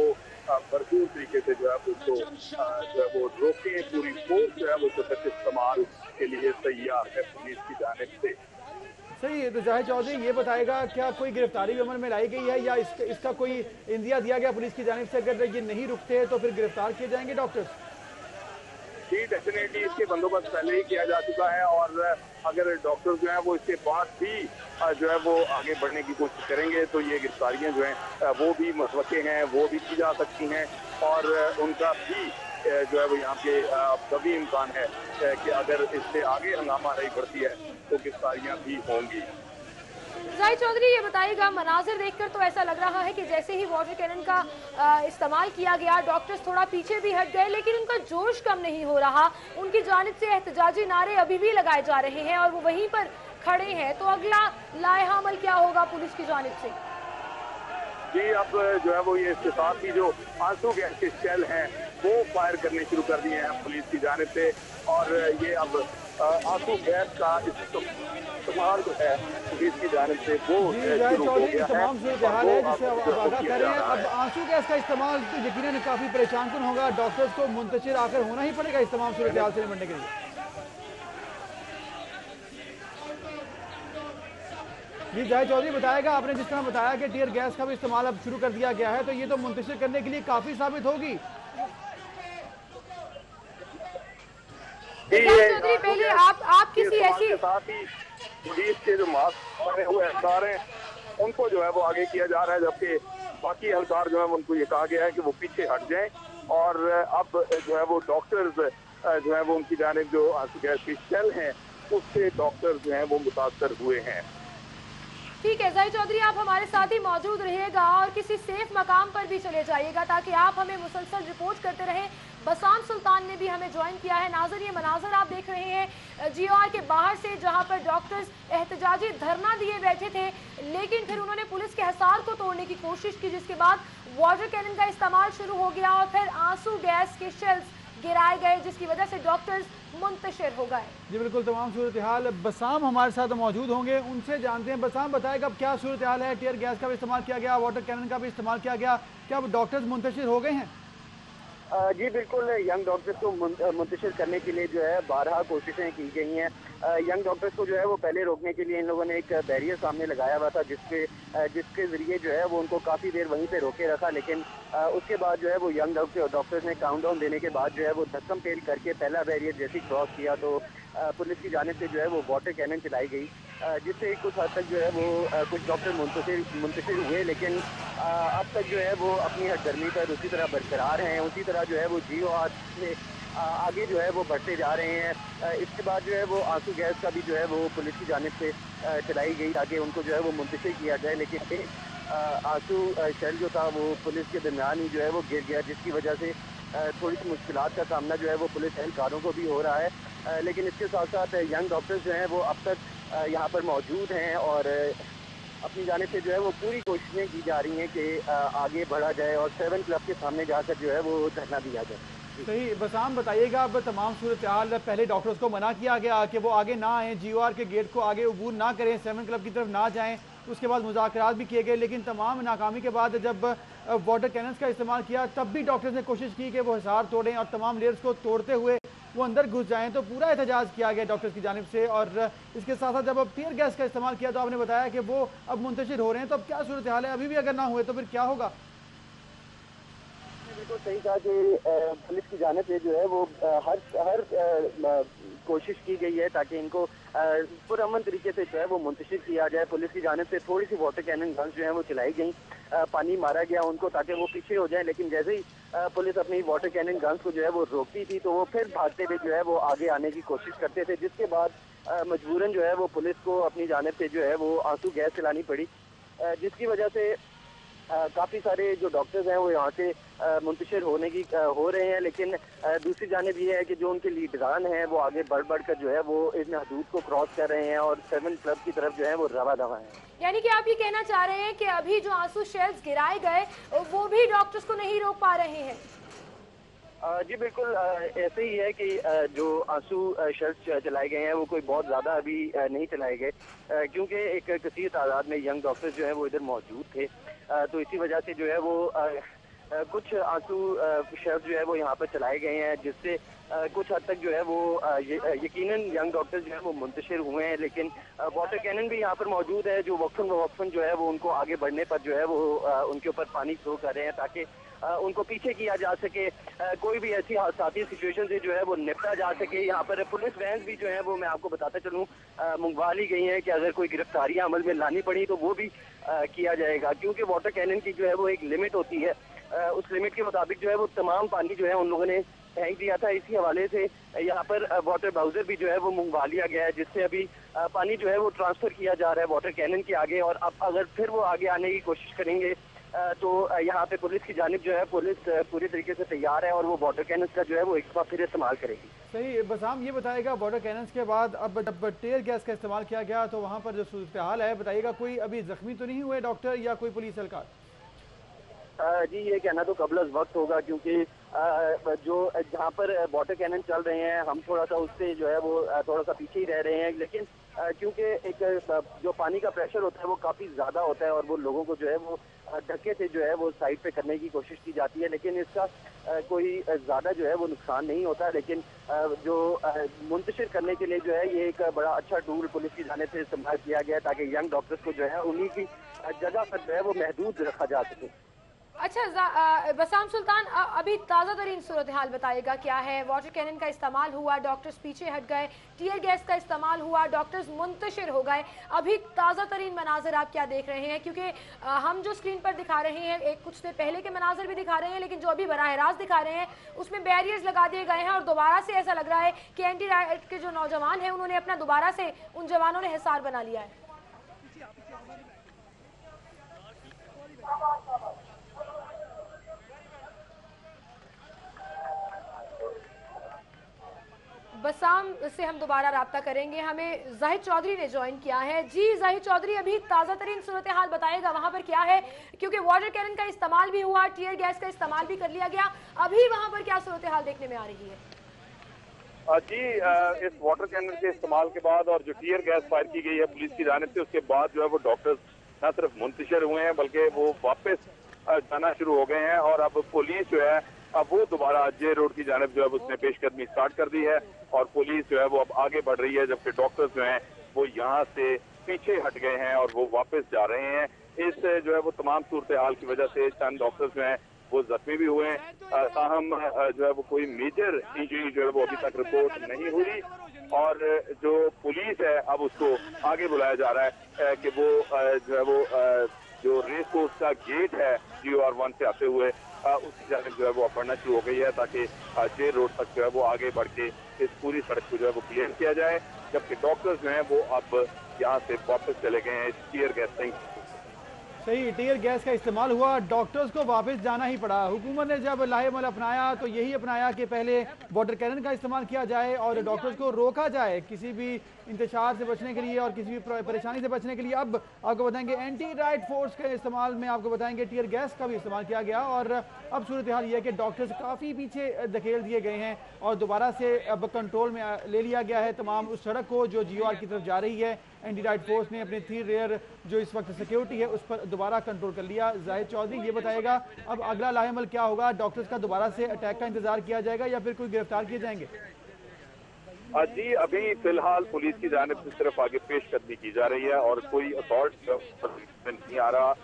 भरपूर तरीके से जो है उसको जो है वो रोकें। पूरी फोर्स जो है वो सख्त इस्तेमाल के लिए तैयार है पुलिस की जानिब से। सही है, तो जाहिद चौधरी ये बताएगा क्या कोई गिरफ्तारी अमल में लाई गई है या इसका कोई इंदिया दिया गया पुलिस की जानिब से अगर ये नहीं रुकते तो फिर गिरफ्तार किए जाएंगे डॉक्टर्स? जी डेफिनेटली इसके बंदोबस्त पहले ही किया जा चुका है और अगर डॉक्टर जो है वो इसके बाद भी जो है वो आगे बढ़ने की कोशिश करेंगे तो ये गिरफ्तारियां जो हैं वो भी मतवक्के हैं, वो भी की जा सकती हैं और उनका भी जो है वो यहाँ पे कभी इम्कान है कि अगर इससे आगे हंगामा रही बढ़ती है तो गिरफ्तारियां भी होंगी। जाहिद चौधरी ये बताइएगा, मनाजिर देखकर तो ऐसा लग रहा है कि जैसे ही वाटर कैनन का इस्तेमाल किया गया डॉक्टर्स थोड़ा पीछे भी हट गए, लेकिन उनका जोश कम नहीं हो रहा। उनकी जानिब से एहतजाजी नारे अभी भी लगाए जा रहे हैं और वो वहीं पर खड़े हैं। तो अगला लाइहा अमल क्या होगा पुलिस की जानिब से? जी अब जो है वो ये इसके साथ ही जो आंसू गैस के शेल हैं वो फायर करने शुरू कर दिए हैं पुलिस की जानिब से और ये अब आंसू गैस का इस्तेमाल जो है पुलिस की जानिब से वो शुरू हो गया है। तमाम सूरत हाल है जिससे आगाह कर रहे हैं। अब आंसू गैस का इस्तेमाल तो यकीनन काफी परेशान होगा, डॉक्टर्स को मुंतशिर आकर होना ही पड़ेगा इस तमाम सूरत हाल से निपटने के लिए। जी जाहिद चौधरी बताएगा, आपने जिस तरह बताया कि टीयर गैस का भी इस्तेमाल अब शुरू कर दिया गया है तो ये तो मुंतशिर करने के लिए काफी साबित होगी। चौधरी पहले आप किसी ऐसी साथ ही पुलिस के जो मास्क पहने हुए एहलकार हैं उनको जो है वो आगे किया जा रहा है, जबकि बाकी एहलकार जो है उनको ये कहा गया है कि वो पीछे हट जाएं और अब जो है वो डॉक्टर्स जो है वो उनकी जानिब जो आंसू गैस की शेल हैं उससे डॉक्टर्स जो हैं वो मुतासर हुए हैं। ठीक है जाहिद चौधरी, आप हमारे साथ ही मौजूद रहिएगा और किसी सेफ मकाम पर भी चले जाइएगा ताकि आप हमें मुसलसल रिपोर्ट करते रहें। बसाम सुल्तान ने भी हमें ज्वाइन किया है। नाज़र, ये मनाजर आप देख रहे हैं GOR के बाहर से, जहां पर डॉक्टर्स एहतजाजी धरना दिए बैठे थे, लेकिन फिर उन्होंने पुलिस के हिसार को तोड़ने की कोशिश की, जिसके बाद वाटर कैनन का इस्तेमाल शुरू हो गया और फिर आंसू गैस के शेल्स गिराए गए, जिसकी वजह से डॉक्टर्स मुंतशिर हो गए। जी बिल्कुल, तमाम सूरत हाल बसाम हमारे साथ मौजूद होंगे, उनसे जानते हैं। बसाम बताएगा अब क्या सूरत हाल है? टीयर गैस का भी इस्तेमाल किया गया, वाटर कैनन का भी इस्तेमाल किया गया, क्या डॉक्टर्स मुंतशिर हो गए हैं? जी बिल्कुल, यंग डॉक्टर्स को मुंतशिर करने के लिए जो है 12 कोशिशें की गई हैं। यंग डॉक्टर्स को जो है वो पहले रोकने के लिए इन लोगों ने एक बैरियर सामने लगाया हुआ था जिसके जरिए जो है वो उनको काफ़ी देर वहीं पे रोके रखा, लेकिन उसके बाद जो है वो यंग डॉक्टर्स ने काउंटडाउन देने के बाद जो है वो धक्कम पेल करके पहला बैरियर जैसे क्रॉस किया तो पुलिस की जानिब से जो है वो वाटर कैनन चलाई गई, जिससे कुछ हद तक जो है वो कुछ डॉक्टर मुंतशिर हुए, लेकिन अब तक जो है वो अपनी हरगर्मी पर उसी तरह बरकरार हैं। उसी तरह जो है वो GOR से आगे जो है वो बढ़ते जा रहे हैं। इसके बाद जो है वो आंसू गैस का भी जो है वो पुलिस की जानिब से चलाई गई ताकि उनको जो है वो मुंतशिर किया जाए, लेकिन आंसू शेल जो था वो पुलिस के दरमियान ही जो है वो गिर गया, जिसकी वजह से थोड़ी सी मुश्किलात का सामना जो है वो पुलिस एहलकारों को भी हो रहा है। लेकिन इसके साथ साथ यंग डॉक्टर्स जो हैं वो अब तक यहाँ पर मौजूद हैं और अपनी जानिब से जो है वो पूरी कोशिशें की जा रही हैं कि आगे बढ़ा जाए और 7 क्लब के सामने जाकर जो है वो धरना दिया जाए। सही बसाम बताइएगा, अब तमाम सूरत हाल, पहले डॉक्टर्स को मना किया गया कि वो आगे ना आएँ, GOR के गेट को आगे अबूर ना करें, 7 क्लब की तरफ ना जाएं, उसके बाद मुज़ाकरात भी किए गए, लेकिन तमाम नाकामी के बाद जब वाटर कैनन्स का इस्तेमाल किया तब भी डॉक्टर्स ने कोशिश की कि वो हिसार तोड़ें और तमाम लेयर्स को तोड़ते हुए वो अंदर घुस जाएं, तो पूरा एहतजाज किया गया डॉक्टर्स की जानिब से। और इसके साथ साथ जब अब टीयर गैस का इस्तेमाल किया तो आपने बताया कि वो अब मुंतशिर हो रहे हैं, तो अब क्या सूरत हाल है? अभी भी अगर ना हुए तो फिर क्या होगा? बिल्कुल सही कहा कि पुलिस की जानिब से जो है वो हर कोशिश की गई है ताकि इनको पुरअमन तरीके से जो है वो मुंतशिर किया जाए। पुलिस की जानिब से थोड़ी सी वाटर कैनन गन्स जो है वो चलाई गई, पानी मारा गया उनको ताकि वो पीछे हो जाए, लेकिन जैसे ही पुलिस अपनी वाटर कैनन गन्स को जो है वो रोकती थी तो वो फिर भागते हुए जो है वो आगे आने की कोशिश करते थे, जिसके बाद मजबूरन जो है वो पुलिस को अपनी जानिब से जो है वो आंसू गैस चलानी पड़ी, जिसकी वजह से काफ़ी सारे जो डॉक्टर्स हैं वो यहाँ से मुंतशिर हो रहे हैं। लेकिन दूसरी जानिब ये है कि जो उनके लीडरान हैं वो आगे बढ़ कर जो है वो इन हदूद को क्रॉस कर रहे हैं और 7 क्लब की तरफ जो है वो रवा दवा है। यानी कि आप ये कहना चाह रहे हैं कि अभी जो आंसू शेल्स गिराए गए वो भी डॉक्टर्स को नहीं रोक पा रहे हैं? जी बिल्कुल ऐसे ही है कि जो आंसू शेल्स चलाए गए हैं वो कोई बहुत ज़्यादा अभी नहीं चलाए गए, क्योंकि एक कसीर तादाद में यंग डॉक्टर्स जो है वो इधर मौजूद थे, तो इसी वजह से जो है वो कुछ आंसू शेल्स जो है वो यहाँ पर चलाए गए हैं, जिससे कुछ हद तक जो है वो यकीनन यंग डॉक्टर्स जो है वो मुंतशिर हुए हैं। लेकिन वाटर कैनन भी यहाँ पर मौजूद है जो वक्फन जो है वो उनको आगे बढ़ने पर जो है वो उनके ऊपर पानी थ्रो कर रहे हैं ताकि उनको पीछे किया जा सके, कोई भी ऐसी हादसाती सिचुएशन से जो है वो निपटा जा सके। यहाँ पर पुलिस वैन भी जो है वो मैं आपको बताता चलूँ मंगवा ली गई हैं कि अगर कोई गिरफ्तारियां अमल में लानी पड़ी तो वो भी किया जाएगा, क्योंकि वाटर कैनन की जो है वो एक लिमिट होती है, उस लिमिट के मुताबिक जो है वो तमाम पानी जो है उन लोगों ने फेंक दिया था। इसी हवाले से यहाँ पर वाटर बाउजर भी जो है वो मंगवा लिया गया है, जिससे अभी पानी जो है वो ट्रांसफर किया जा रहा है वाटर कैनन के आगे, और अब अगर फिर वो आगे आने की कोशिश करेंगे तो यहाँ पे पुलिस की जानिब जो है पुलिस पूरी तरीके से तैयार है और वो वाटर कैनन्स का जो है वो एक बार फिर इस्तेमाल करेगी। सही बसाम ये बताएगा, वाटर कैनन्स के बाद अब जब टीयर गैस का इस्तेमाल किया गया तो वहाँ पर जो सूरत हाल है बताइएगा, कोई अभी जख्मी तो नहीं हुए डॉक्टर या कोई पुलिस एहलकार? जी ये कहना तो कबल वक्त होगा, क्योंकि जो जहाँ पर वाटर कैनन चल रहे हैं हम थोड़ा सा उससे जो है वो थोड़ा सा पीछे ही रह रहे हैं, लेकिन क्योंकि एक जो पानी का प्रेशर होता है वो काफ़ी ज़्यादा होता है और वो लोगों को जो है वो धक्के से जो है वो साइड पे करने की कोशिश की जाती है, लेकिन इसका कोई ज़्यादा जो है वो नुकसान नहीं होता। लेकिन जो मुंतशिर करने के लिए जो है ये एक बड़ा अच्छा टूल पुलिस की जानिब से इस्तेमाल किया गया है ताकि यंग डॉक्टर्स को जो है उन्हीं की जगह पर जो है वो महदूद रखा जा सके। अच्छा बसाम सुल्तान, अभी ताज़ा तरीन सूरत हाल बताइएगा क्या है? वाटर कैनन का इस्तेमाल हुआ, डॉक्टर्स पीछे हट गए, टीयर गैस का इस्तेमाल हुआ, डॉक्टर्स मुंतशिर हो गए, अभी ताज़ा तरीन मनाजिर आप क्या देख रहे हैं? क्योंकि हम जो स्क्रीन पर दिखा रहे हैं एक कुछ देर पहले के मनाजिर भी दिखा रहे हैं, लेकिन जो अभी बराह रास्त दिखा रहे हैं उसमें बैरियर्स लगा दिए गए हैं और दोबारा से ऐसा लग रहा है कि एंटी राइट के जो नौजवान हैं उन्होंने अपना दोबारा से उन जवानों ने हिसार बना लिया है। बसाम से हम दोबारा राब्ता करेंगे, हमें जाहिद चौधरी ने ज्वाइन किया है। जी जाहिद चौधरी, अभी ताज़ा तरीन सूरत हाल बताएगा वहाँ पर क्या है, क्योंकि वाटर कैनन का इस्तेमाल भी हुआ, टीयर गैस का इस्तेमाल भी कर लिया गया, अभी वहाँ पर क्या सूरत हाल देखने में आ रही है? जी इस वाटर कैनन के इस्तेमाल के बाद और जो टीयर गैस फायर की गई है पुलिस की जानिब से, उसके बाद जो है वो डॉक्टर्स न सिर्फ मुंतशिर हुए हैं बल्कि वो वापस जाना शुरू हो गए हैं और अब पुलिस जो है अब वो दोबारा जे रोड की जानिब जो है उसने पेशकदमी स्टार्ट कर दी है और पुलिस जो है वो अब आगे बढ़ रही है, जबकि डॉक्टर्स जो हैं वो यहाँ से पीछे हट गए हैं और वो वापस जा रहे हैं। इस जो है वो तमाम सूरत हाल की वजह से चंद डॉक्टर्स जो हैं वो जख्मी भी हुए हैं, ताहम जो है वो कोई मेजर इंजरी जो है वो अभी तक रिपोर्ट नहीं हुई और जो पुलिस है अब उसको आगे बुलाया जा रहा है कि वो जो है वो जो रेस कोर्स का गेट है GOR1 से आते हुए उसकी जानिब जो है वो बढ़ना शुरू हो गई है, ताकि जेल रोड तक जो है वो आगे बढ़ के इस पूरी सड़क को जो है वो क्लियर किया जाए। जबकि डॉक्टर्स जो हैं वो अब यहाँ से वापस चले गए हैं टीयर गैसिंग। सही, टीयर गैस का इस्तेमाल हुआ, डॉक्टर्स को वापस जाना ही पड़ा। हुकूमत ने जब लाहेमल अपनाया तो यही अपनाया कि पहले वाटर कैनन का इस्तेमाल किया जाए और डॉक्टर्स को रोका जाए किसी भी इंतशार से बचने के लिए और किसी भी परेशानी से बचने के लिए। अब आपको बताएंगे एंटी राइट फोर्स के इस्तेमाल में आपको बताएंगे टीयर गैस का भी इस्तेमाल किया गया और अब सूरत हाल ये है कि डॉक्टर्स काफ़ी पीछे धकेल दिए गए हैं और दोबारा से अब कंट्रोल में ले लिया गया है तमाम उस सड़क को जो GOR की तरफ जा रही है। एंटी राइट फोर्स ने अपनी 3 रेयर जो इस वक्त सिक्योरिटी है उस पर दोबारा कंट्रोल कर लिया। जाहिद चौधरी ये बताएगा अब अगला लाहेमल क्या होगा, डॉक्टर्स का दोबारा से अटैक का इंतजार किया जाएगा या फिर कोई गिरफ्तार किए जाएंगे? जी, अभी फिलहाल पुलिस की जानिब से सिर्फ आगे पेशकदमी की जा रही है और कोई असॉल्ट नहीं आ रहा,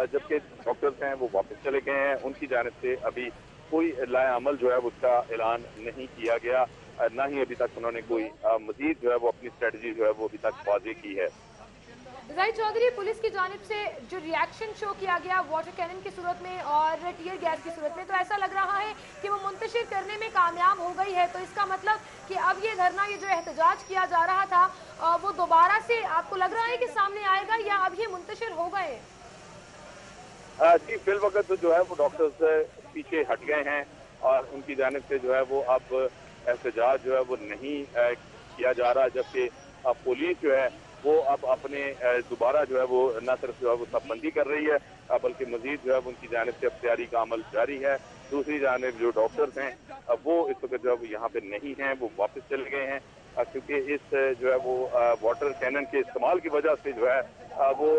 जबकि डॉक्टर्स हैं वो वापस चले गए हैं। उनकी जानिब से अभी कोई लाएअमल जो है उसका ऐलान नहीं किया गया, ना ही अभी तक उन्होंने कोई मजीद जो है वो अपनी स्ट्रेटजी जो है वो अभी तक वाज़ेह की है। जाहिद चौधरी, पुलिस की जानिब से जो रिएक्शन शो किया गया वाटर कैनन की सूरत में और टियर गैस की सूरत में, तो ऐसा लग रहा है कि वो मुंतशिर करने में कामयाब हो गई है। तो इसका मतलब कि अब ये धरना, ये जो एहतजाज किया जा रहा था वो दोबारा से आपको लग रहा है कि सामने आएगा या अब ये मुंतशिर हो गए? जी, फिल वक्त जो है वो डॉक्टर्स पीछे हट गए हैं और उनकी जानिब से जो है वो अब एहतजाज जो है वो नहीं किया जा रहा, जबकि पुलिस जो है वो अब अपने दोबारा जो है वो न सिर्फ जो है वो सबबंदी कर रही है बल्कि मजीद जो है उनकी जानिब से अख्तियारी का अमल जारी है। दूसरी जानिब जो डॉक्टर्स हैं वो इस वक्त जो है वो यहाँ पे नहीं हैं, वो वापस चले गए हैं क्योंकि इस जो है वो वाटर कैनन के इस्तेमाल की वजह से जो है वो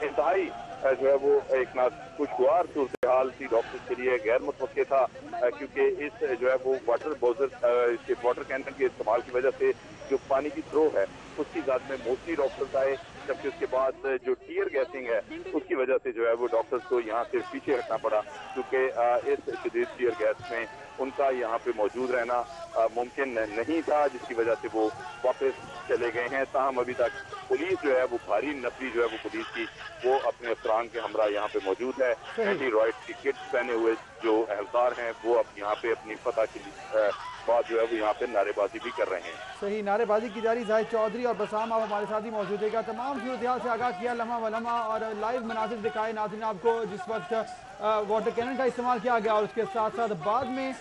इंतहाई जो है वो एक खुशगवार सूरत हाल थी डॉक्टर्स के लिए, गैर मुतवक्के था क्योंकि इस जो है वो वाटर कैनन के इस्तेमाल की वजह से जो पानी की थ्रो है उसकी जात में मोस्टली डॉक्टर्स आए, जबकि उसके बाद जो टीयर गैसिंग है उसकी वजह से जो है वो डॉक्टर्स को यहाँ से पीछे हटना पड़ा क्योंकि इस शदीद टीयर गैस में उनका यहाँ पे मौजूद रहना मुमकिन नहीं था, जिसकी वजह से वो वापस चले गए हैं। ताहम अभी तक पुलिस जो है वो भारी नफरी जो है वो पुलिस की वो अपने अफसरान के हमरा यहाँ पे मौजूद है। एंटी रॉयड की किट्स पहने हुए जो एहलकार हैं वो अब यहाँ पे अपनी फतह की बात जो है वो यहाँ पे नारेबाजी भी कर रहे हैं। सही, नारेबाजी की जा रही। जाहिद चौधरी और बसाम आप हमारे साथ ही मौजूद है, तमाम सूरत से आगाह किया लम्हा व लम्हा और लाइव मनासिर दिखाए नाज़रीन आपको जिस वक्त वाटर कैनन का इस्तेमाल किया गया और उसके साथ साथ बाद में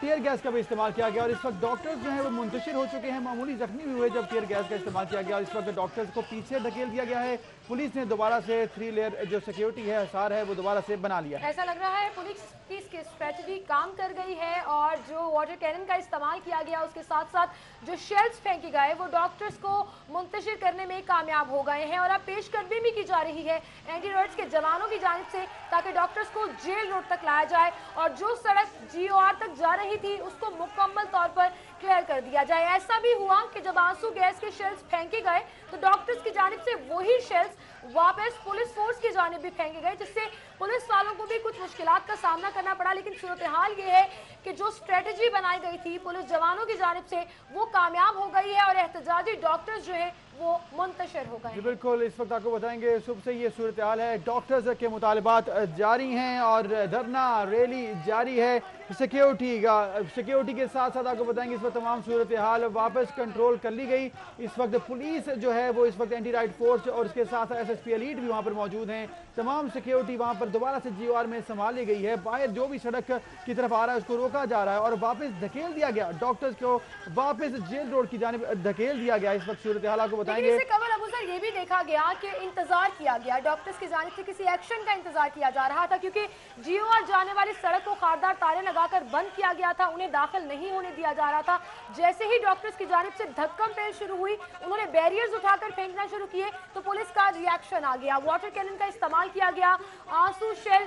टीयर गैस का भी इस्तेमाल किया गया और इस वक्त डॉक्टर्स जो है वो मुंतशिर हो चुके हैं, मामूली जख्मी भी हुए जब टीयर गैस का इस्तेमाल किया गया और इस वक्त डॉक्टर्स को पीछे धकेल दिया गया है। पुलिस ने दोबारा से 3 लेयर जो सिक्योरिटी है हिसार है वो दोबारा से बना लिया है। ऐसा लग रहा है पुलिस की स्ट्रेटजी काम कर गई है और जो वाटर कैनन का इस्तेमाल किया गया उसके साथ साथ जो शेल्स फेंके गए वो डॉक्टर्स को मुंतशिर करने में कामयाब हो गए हैं और अब पेशकदमी भी की जा रही है एंटी रॉयड्स के जवानों की जानिब से ताकि डॉक्टर्स को जेल रोड तक लाया जाए और जो सड़क GOR तक जा रही थी उसको मुकम्मल तौर पर क्लियर कर दिया जाए। ऐसा भी हुआ कि जब आंसू गैस के शेल्स फेंके गए तो डॉक्टर्स की जानिब से वही शेल्स वापस पुलिस फोर्स की जानिब भी फेंके गए, जिससे पुलिस वालों को भी कुछ मुश्किलात का सामना करना पड़ा। लेकिन सूरत हाल ये है कि जो स्ट्रेटजी बनाई गई थी पुलिस जवानों की जानिब से वो कामयाब हो गई है और एहतजाजी डॉक्टर्स जो है वो मुंतशिर हो गए। बिल्कुल, इस वक्त आपको बताएंगे सुबह से ये सूरत हाल है, डॉक्टर्स के मुतालबात जारी हैं और धरना रैली जारी है। सिक्योरिटी के साथ साथ आपको बताएंगे इस वक्त तमाम सूरत हाल वापस कंट्रोल कर ली गई। इस वक्त पुलिस जो है वो इस वक्त एंटी राइट फोर्स और उसके साथ साथ SSP एलीट भी वहाँ पर मौजूद हैं। तमाम सिक्योरिटी वहाँ पर दोबारा से GOR में संभाल ली गई है। बाहर जो भी सड़क की तरफ आ रहा है उसको रोका जा रहा है और वापस धकेल दिया गया, डॉक्टर्स को वापस जेल रोड की जानिब धकेल दिया गया। इस वक्त सूरत हाल आपको बताएंगे। कमल अबू सर, ये भी देखा गया कि इंतजार किया गया, डॉक्टर्स की जानिब से किसी एक्शन का इंतजार किया जा रहा था क्योंकि GOR जाने वाली सड़क को खारदार तारे लगाकर बंद किया गया था, उन्हें दाखिल नहीं होने दिया जा रहा था। जैसे ही डॉक्टर्स की जानिब से धक्कम पेल शुरू हुई, उन्होंने बैरियर्स उठाकर फेंकना शुरू किए तो पुलिस का रिएक्शन आ गया, वाटर कैनन का इस्तेमाल किया गया, आंसू शेल,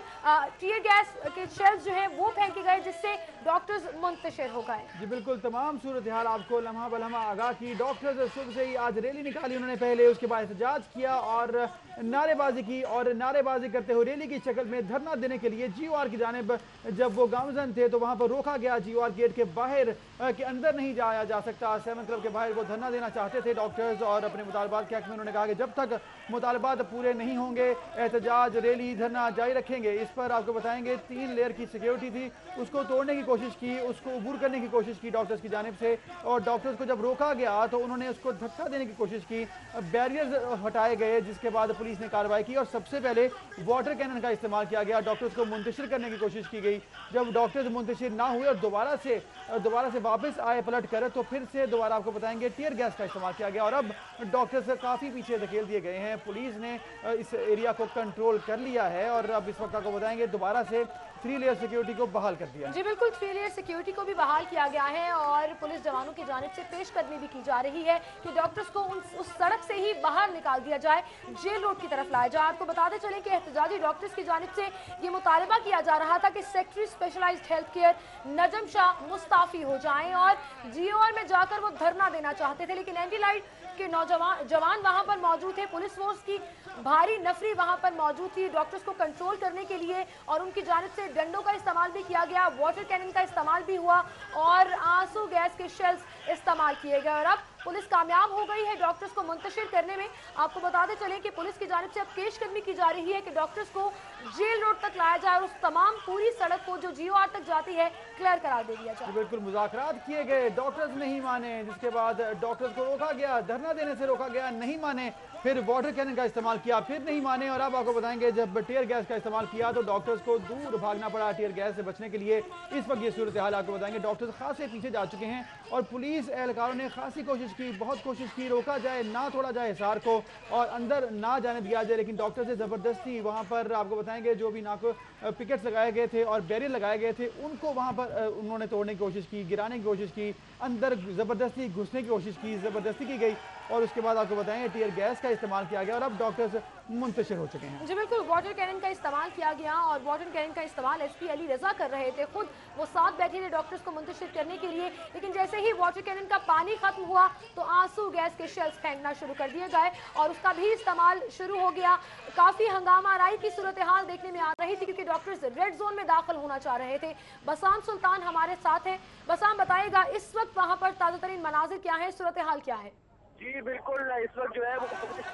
टीयर गैस के शेल्स जो है वो फेंके गए जिससे डॉक्टर्स मुंतशिर हो गए। जी बिल्कुल, तमाम सूरत हाल आपको लम्हा बलम्हा आगाह की। डॉक्टर्स सुबह से ही आज रैली निकाली उन्होंने पहले, उसके बाद एहतजाज किया और नारेबाजी की, और नारेबाजी करते हुए रैली की शक्ल में धरना देने के लिए GOR की जानिब जब वो गामजन थे तो वहाँ पर रोका गया। GOR गेट के बाहर के अंदर नहीं जाया जा सकता। 7 क्लब के बाहर वो धरना देना चाहते थे डॉक्टर्स, और अपने मुतालबात के हक़ में उन्होंने कहा कि जब तक मुतालबात पूरे नहीं होंगे एहतजाज, रैली, धरना जारी रखेंगे। इस पर आपको बताएंगे 3 लेयर की सिक्योरिटी थी, उसको तोड़ने की कोशिश की, उसको अबूर करने की कोशिश की डॉक्टर्स की जानिब से, और डॉक्टर्स को जब रोका गया तो उन्होंने उसको धक्का देने की कोशिश की। बैरियर्स हटाए गए, जिसके बाद पुलिस ने कार्रवाई की और सबसे पहले वाटर कैनन का इस्तेमाल किया गया। डॉक्टर्स को मुंतशिर करने की कोशिश की गई। जब डॉक्टर्स मुंतशिर ना हुए और दोबारा से वापस आए पलट कर, तो फिर से दोबारा आपको बताएंगे टीयर गैस का इस्तेमाल किया गया और अब डॉक्टर्स काफ़ी पीछे धकेल दिए गए हैं। पुलिस ने इस एरिया को कंट्रोल कर लिया है और अब इस वक्त आपको बताएंगे दोबारा से 3 लेयर सिक्योरिटी को बहाल कर दिया। जी बिल्कुल, 3 लेयर सिक्योरिटी को भी बहाल किया गया है और पुलिस जवानों की जानिब से पेशकदमी भी की जा रही है कि डॉक्टर्स को उस सड़क से ही बाहर निकाल दिया जाए, जेल रोड की तरफ लाया जाए। आपको बताते चलें कि एहतजाजी डॉक्टर्स की जानिब से ये मुतालबा किया जा रहा था कि सेक्रेटरी स्पेशलाइज्ड हेल्थ केयर नजम शाह मुस्ताफी हो जाएं और GOR में जाकर वो धरना देना चाहते थे, लेकिन एंटी लाइट के जवान वहां पर मौजूद थे। पुलिस फोर्स की भारी नफरी वहां पर मौजूद थी डॉक्टर्स को कंट्रोल करने के लिए और उनकी जानिब से डंडों का इस्तेमाल भी किया गया, वाटर कैनन का इस्तेमाल भी हुआ और आंसू गैस के शेल्स इस्तेमाल किए गए और अब पुलिस कामयाब हो गई है डॉक्टर्स को मुंतशिर करने में। आपको बताते चलें कि पुलिस की जानिब से अब पेशकदमी की जा रही है कि डॉक्टर्स को जेल रोड तक लाया जाए और उस तमाम पूरी सड़क को जो GOR तक जाती है क्लियर करार दे दिया जाए। बिल्कुल, मुज़ाकरात किए गए, डॉक्टर्स नहीं माने, जिसके बाद डॉक्टर्स को रोका गया, धरना देने से रोका गया, नहीं माने, फिर वाटर कैनन का इस्तेमाल किया, फिर नहीं माने और अब आपको बताएंगे जब टीयर गैस का इस्तेमाल किया तो डॉक्टर्स को दूर भागना पड़ा टीयर गैस से बचने के लिए। इस वक्त ये सूरत हाल आपको बताएंगे, डॉक्टर्स खासे पीछे जा चुके हैं और पुलिस एहलकारों ने खासी कोशिश की, बहुत कोशिश की, रोका जाए, ना तोड़ा जाए हिसार को और अंदर ना जाने दिया जाए, लेकिन डॉक्टर से ज़बरदस्ती वहाँ पर आपको बताएंगे जो भी नाको पिकेट्स लगाए गए थे और बैरियर लगाए गए थे उनको वहाँ पर उन्होंने तोड़ने की कोशिश की, गिराने की कोशिश की, अंदर ज़बरदस्ती घुसने की कोशिश की, ज़बरदस्ती की गई और उसके बाद आपको बताएंगे टीयर गैस का इस्तेमाल किया गया और अब डॉक्टर्स मुंतशिर हो चुके हैं। जी बिल्कुल, वाटर कैनन का इस्तेमाल किया गया और वाटर कैनन का इस्तेमाल SP अली रजा कर रहे थे, खुद वो साथ बैठे थे डॉक्टर्स को मुंतशिर करने के लिए, लेकिन जैसे ही वाटर कैनन का पानी खत्म हुआ तो आंसू गैस के शेल्स फेंकना शुरू कर दिए गए और उसका भी इस्तेमाल शुरू हो गया। काफ़ी हंगामा आराई की सूरत हाल देखने में आ रही थी क्योंकि डॉक्टर्स रेड जोन में दाखिल होना चाह रहे थे। बसाम सुल्तान हमारे साथ है। बसाम, बताएगा इस वक्त वहाँ पर ताज़ा तरीन मनाजिर क्या है, सूरत हाल क्या है? जी बिल्कुल, इस वक्त जो है वो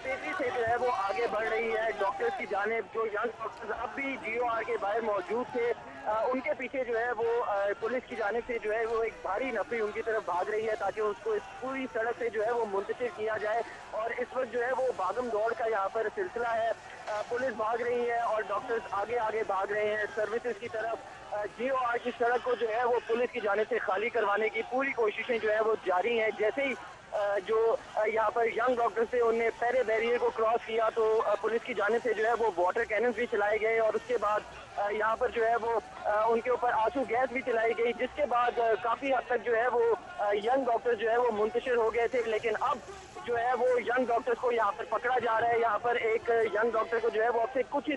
तेजी से जो है वो आगे बढ़ रही है डॉक्टर्स की जानिब। जो यंग डॉक्टर्स अब भी GOR के बाहर मौजूद थे उनके पीछे जो है वो पुलिस की जानिब से जो है वो एक भारी नफरी उनकी तरफ भाग रही है ताकि उसको इस पूरी सड़क से जो है वो मुंतशिर किया जाए और इस वक्त जो है वो भागम दौड़ का यहाँ पर सिलसिला है। पुलिस भाग रही है और डॉक्टर्स आगे आगे भाग रहे हैं सर्विसेज की तरफ। GOR की सड़क को जो है वो पुलिस की जानिब से खाली करवाने की पूरी कोशिशें जो है वो जारी हैं। जैसे ही जो यहाँ पर यंग डॉक्टर थे उन्हें पहले बैरियर को क्रॉस किया तो पुलिस की जानिब से जो है वो वाटर कैनन भी चलाए गए और उसके बाद यहाँ पर जो है वो उनके ऊपर आंसू गैस भी चलाई गई, जिसके बाद काफी हद तक जो है वो यंग डॉक्टर जो है वो मुंतशिर हो गए थे। लेकिन अब जो है वो यंग डॉक्टर्स को यहाँ पर पकड़ा जा रहा है। यहाँ पर एक यंग डॉक्टर को जो है वो अब से कुछ ही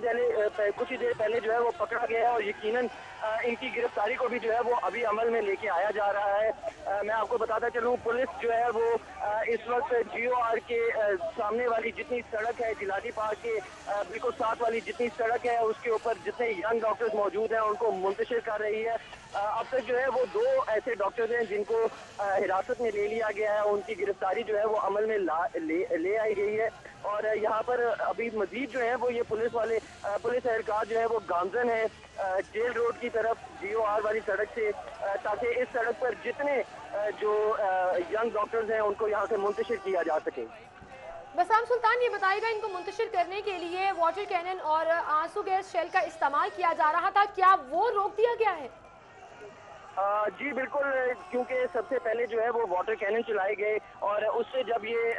देर पहले जो है वो पकड़ा गया है और यकीनन इनकी गिरफ्तारी को भी जो है वो अभी अमल में लेके आया जा रहा है। मैं आपको बताता चलूँ, पुलिस जो है वो इस वक्त GOR के सामने वाली जितनी सड़क है, जिलानी पार्क के बिल्कुल साथ वाली जितनी सड़क है उसके ऊपर जितने यंग डॉक्टर्स मौजूद हैं उनको मुंतशिर कर रही है। अब तक जो है वो 2 ऐसे डॉक्टर्स हैं जिनको हिरासत में ले लिया गया है, उनकी गिरफ्तारी जो है वो अमल में ले आई गई है और यहाँ पर अभी मजीद जो है वो ये पुलिस एहलकार जो है वो गामजन है जेल रोड की तरफ GOR वाली सड़क से, ताकि इस सड़क पर जितने जो यंग डॉक्टर्स हैं उनको यहाँ से मुंतशिर किया जा सके। बसाम सुल्तान, ये बताएगा इनको मुंतशिर करने के लिए वाटर कैनन और आंसू गैस शेल का इस्तेमाल किया जा रहा था, क्या वो रोक दिया गया है? जी बिल्कुल, क्योंकि सबसे पहले जो है वो वाटर कैनन चलाए गए और उससे जब ये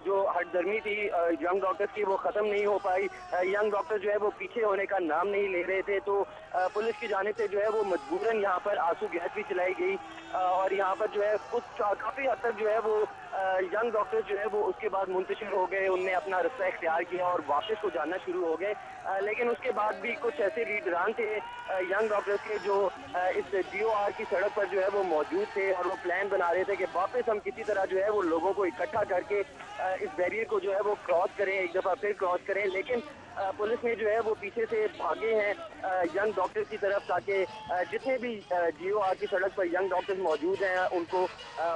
जो हटदर्मी थी यंग डॉक्टर्स की वो ख़त्म नहीं हो पाई, यंग डॉक्टर जो है वो पीछे होने का नाम नहीं ले रहे थे, तो पुलिस की जानिब से जो है वो मजबूरन यहाँ पर आंसू गैस भी चलाई गई और यहाँ पर जो है कुछ काफ़ी हद तक जो है वो यंग डॉक्टर्स जो है वो उसके बाद मुंतशिर हो गए, उनने अपना रास्ता इख्तियार किया और वापस को जाना शुरू हो गए। लेकिन उसके बाद भी कुछ ऐसे लीडरान थे यंग डॉक्टर्स के जो इस GOR की सड़क पर जो है वो मौजूद थे और वो प्लान बना रहे थे कि वापस हम किसी तरह जो है है वो लोगों को इकट्ठा करके इस बैरियर को जो है वो क्रॉस करें, एक दफा फिर क्रॉस करें, लेकिन पुलिस ने जो है वो पीछे से भागे हैं यंग डॉक्टर्स की तरफ, ताकि जितने भी GOR की सड़क पर यंग डॉक्टर्स मौजूद हैं उनको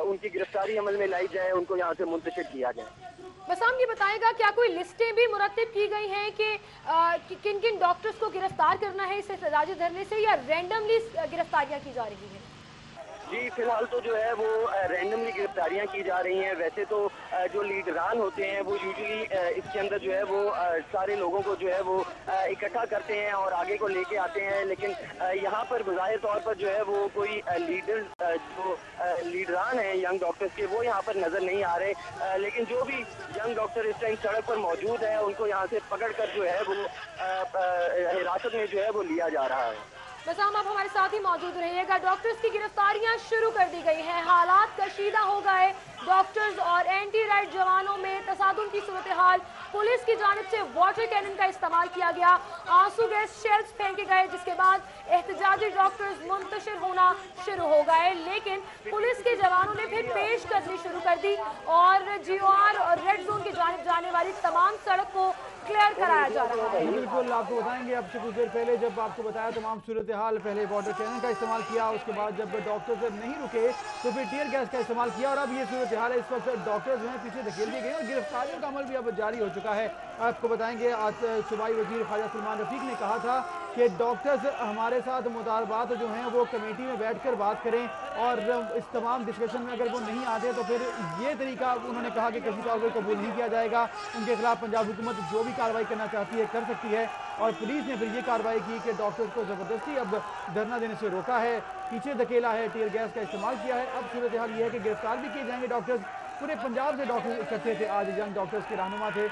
उनकी गिरफ्तारी अमल में लाई जाए, उनको यहाँ से मुंतशिर किया जाए। बस हम ये बताएगा, क्या कोई लिस्टें भी मुरत्तिब की गई हैं कि किन किन डॉक्टर्स को गिरफ्तार करना है इस एहतजाजी धरने से, या रैंडमली गिरफ्तारियां की जा रही हैं? जी फिलहाल तो जो है वो रैंडमली गिरफ्तारियां की जा रही हैं। वैसे तो जो लीडरान होते हैं वो यूजुअली इसके अंदर जो है वो सारे लोगों को जो है वो इकट्ठा करते हैं और आगे को लेके आते हैं, लेकिन यहाँ पर बज़ाहिर तौर पर जो है वो कोई लीडर जो लीडरान हैं यंग डॉक्टर्स के वो यहाँ पर नजर नहीं आ रहे, लेकिन जो भी यंग डॉक्टर इस टाइम सड़क पर मौजूद है उनको यहाँ से पकड़ कर जो है वो हिरासत में जो है वो लिया जा रहा है। बस हम अब हमारे साथ ही मौजूद रहिएगा। डॉक्टर्स की गिरफ्तारियां शुरू कर दी गई हैं, हालात कशीदा हो गए, डॉक्टर्स और एंटी राइट जवानों में तसादुम की सूरत हाल। पुलिस की जानिब से वाटर कैनन का इस्तेमाल किया गया, आंसू गैस शेल्स फेंके गए, जिसके बाद एहतजाजी डॉक्टर्स मुंतशिर होना शुरू हो गए, लेकिन पुलिस के जवानों ने फिर पेशकदमी शुरू कर दी और GOR और रेड जोन की जानिब जाने वाली तमाम सड़क को क्लियर कराया जा रहा है। बिल्कुल आपको बताएंगे, अब से कुछ देर पहले जब आपको बताया तमाम सूरत हाल, पहले वाटर कैनन का इस्तेमाल किया, उसके बाद जब डॉक्टर्स जब नहीं रुके तो फिर टीयर गैस का इस्तेमाल किया, और अब ये सूरत हाल है। इस वक्त डॉक्टर्स जो हैं पीछे धकेल दिए गए और गिरफ्तारियों का अमल भी अब जारी हो चुका है। आपको बताएंगे, आज सूबाई वजीर ख्वाजा सलमान रफीक ने कहा था कि डॉक्टर्स हमारे साथ मुतालबात जो हैं वो कमेटी में बैठकर बात करें, और इस तमाम डिस्कशन में अगर वो नहीं आते तो फिर ये तरीका उन्होंने कहा कि किसी तौर पर कबूल नहीं किया जाएगा। उनके खिलाफ पंजाब हुकूमत जो भी कार्रवाई करना चाहती है कर सकती है, और पुलिस ने फिर ये कार्रवाई की कि डॉक्टर्स को ज़बरदस्ती अब धरना देने से रोका है, पीछे धकेला है, टीयर गैस का इस्तेमाल किया है। अब सूरत हाल ये है कि गिरफ्तार भी किए जाएंगे डॉक्टर्स। पूरे पंजाब से डॉक्टर्स इकट्ठे थे, आज यंग डॉक्टर्स के रहनुमा थे,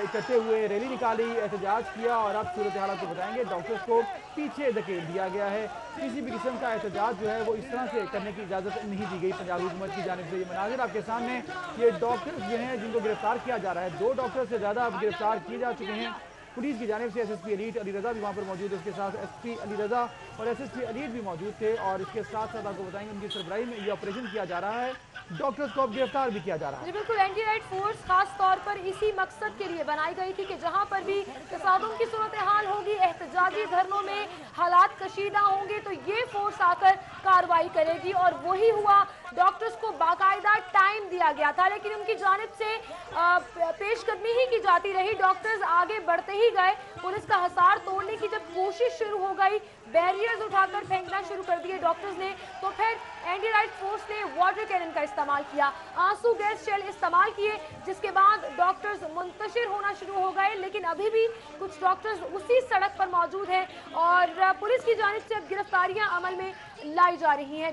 इकट्ठे हुए, रैली निकाली, एहतजाज किया, और अब सूरत हाल को बताएंगे डॉक्टर्स को पीछे धकेल दिया गया है। किसी भी किस्म का एहतजाज जो है वो इस तरह से करने की इजाज़त नहीं दी गई पंजाब हुकूमत की जानिब से। ये मनाजिर आपके सामने, ये डॉक्टर्स जो हैं जिनको गिरफ्तार किया जा रहा है, 2 डॉक्टर से ज़्यादा अब गिरफ्तार किए जा चुके हैं। पुलिस की जानिब से SSP एलीट अली रज़ा भी वहाँ पर मौजूद है, उसके साथ SP अली रज़ा और SSP एलीट भी मौजूद थे, और इसके साथ साथ आपको बताएंगे उनकी सरबराही में ये ऑपरेशन किया जा रहा है, डॉक्टर्स को अब गिरफ्तार भी किया जा रहा है। जी बिल्कुल, एंटी राइट फोर्स खास तौर पर इसी मकसद के लिए बनाई गई थी कि जहां पर भी तसादुम की सूरत हाल होगी, एहतजाजी धरनों में हालात कशीदा होंगे, तो ये फोर्स आकर कार्रवाई करेगी, और वही हुआ। डॉक्टर्स को बाकायदा टाइम दिया गया था, लेकिन उनकी जानिब से पेशकदमी ही की जाती रही, डॉक्टर्स आगे बढ़ते ही गए। पुलिस का हसार तोड़ने की जब कोशिश शुरू हो गई, बैरियर्स उठाकर फेंकना शुरू कर दिए डॉक्टर्स ने, तो फिर एंटी राइट फोर्स ने वाटर कैनन का इस्तेमाल किया, आंसू गैस शेल इस्तेमाल किए, जिसके बाद डॉक्टर्स मुंतशिर होना शुरू हो गए, लेकिन अभी भी कुछ डॉक्टर्स उसी सड़क पर मौजूद हैं, और पुलिस की जानिब से अब गिरफ्तारियां अमल में लाई जा रही हैं।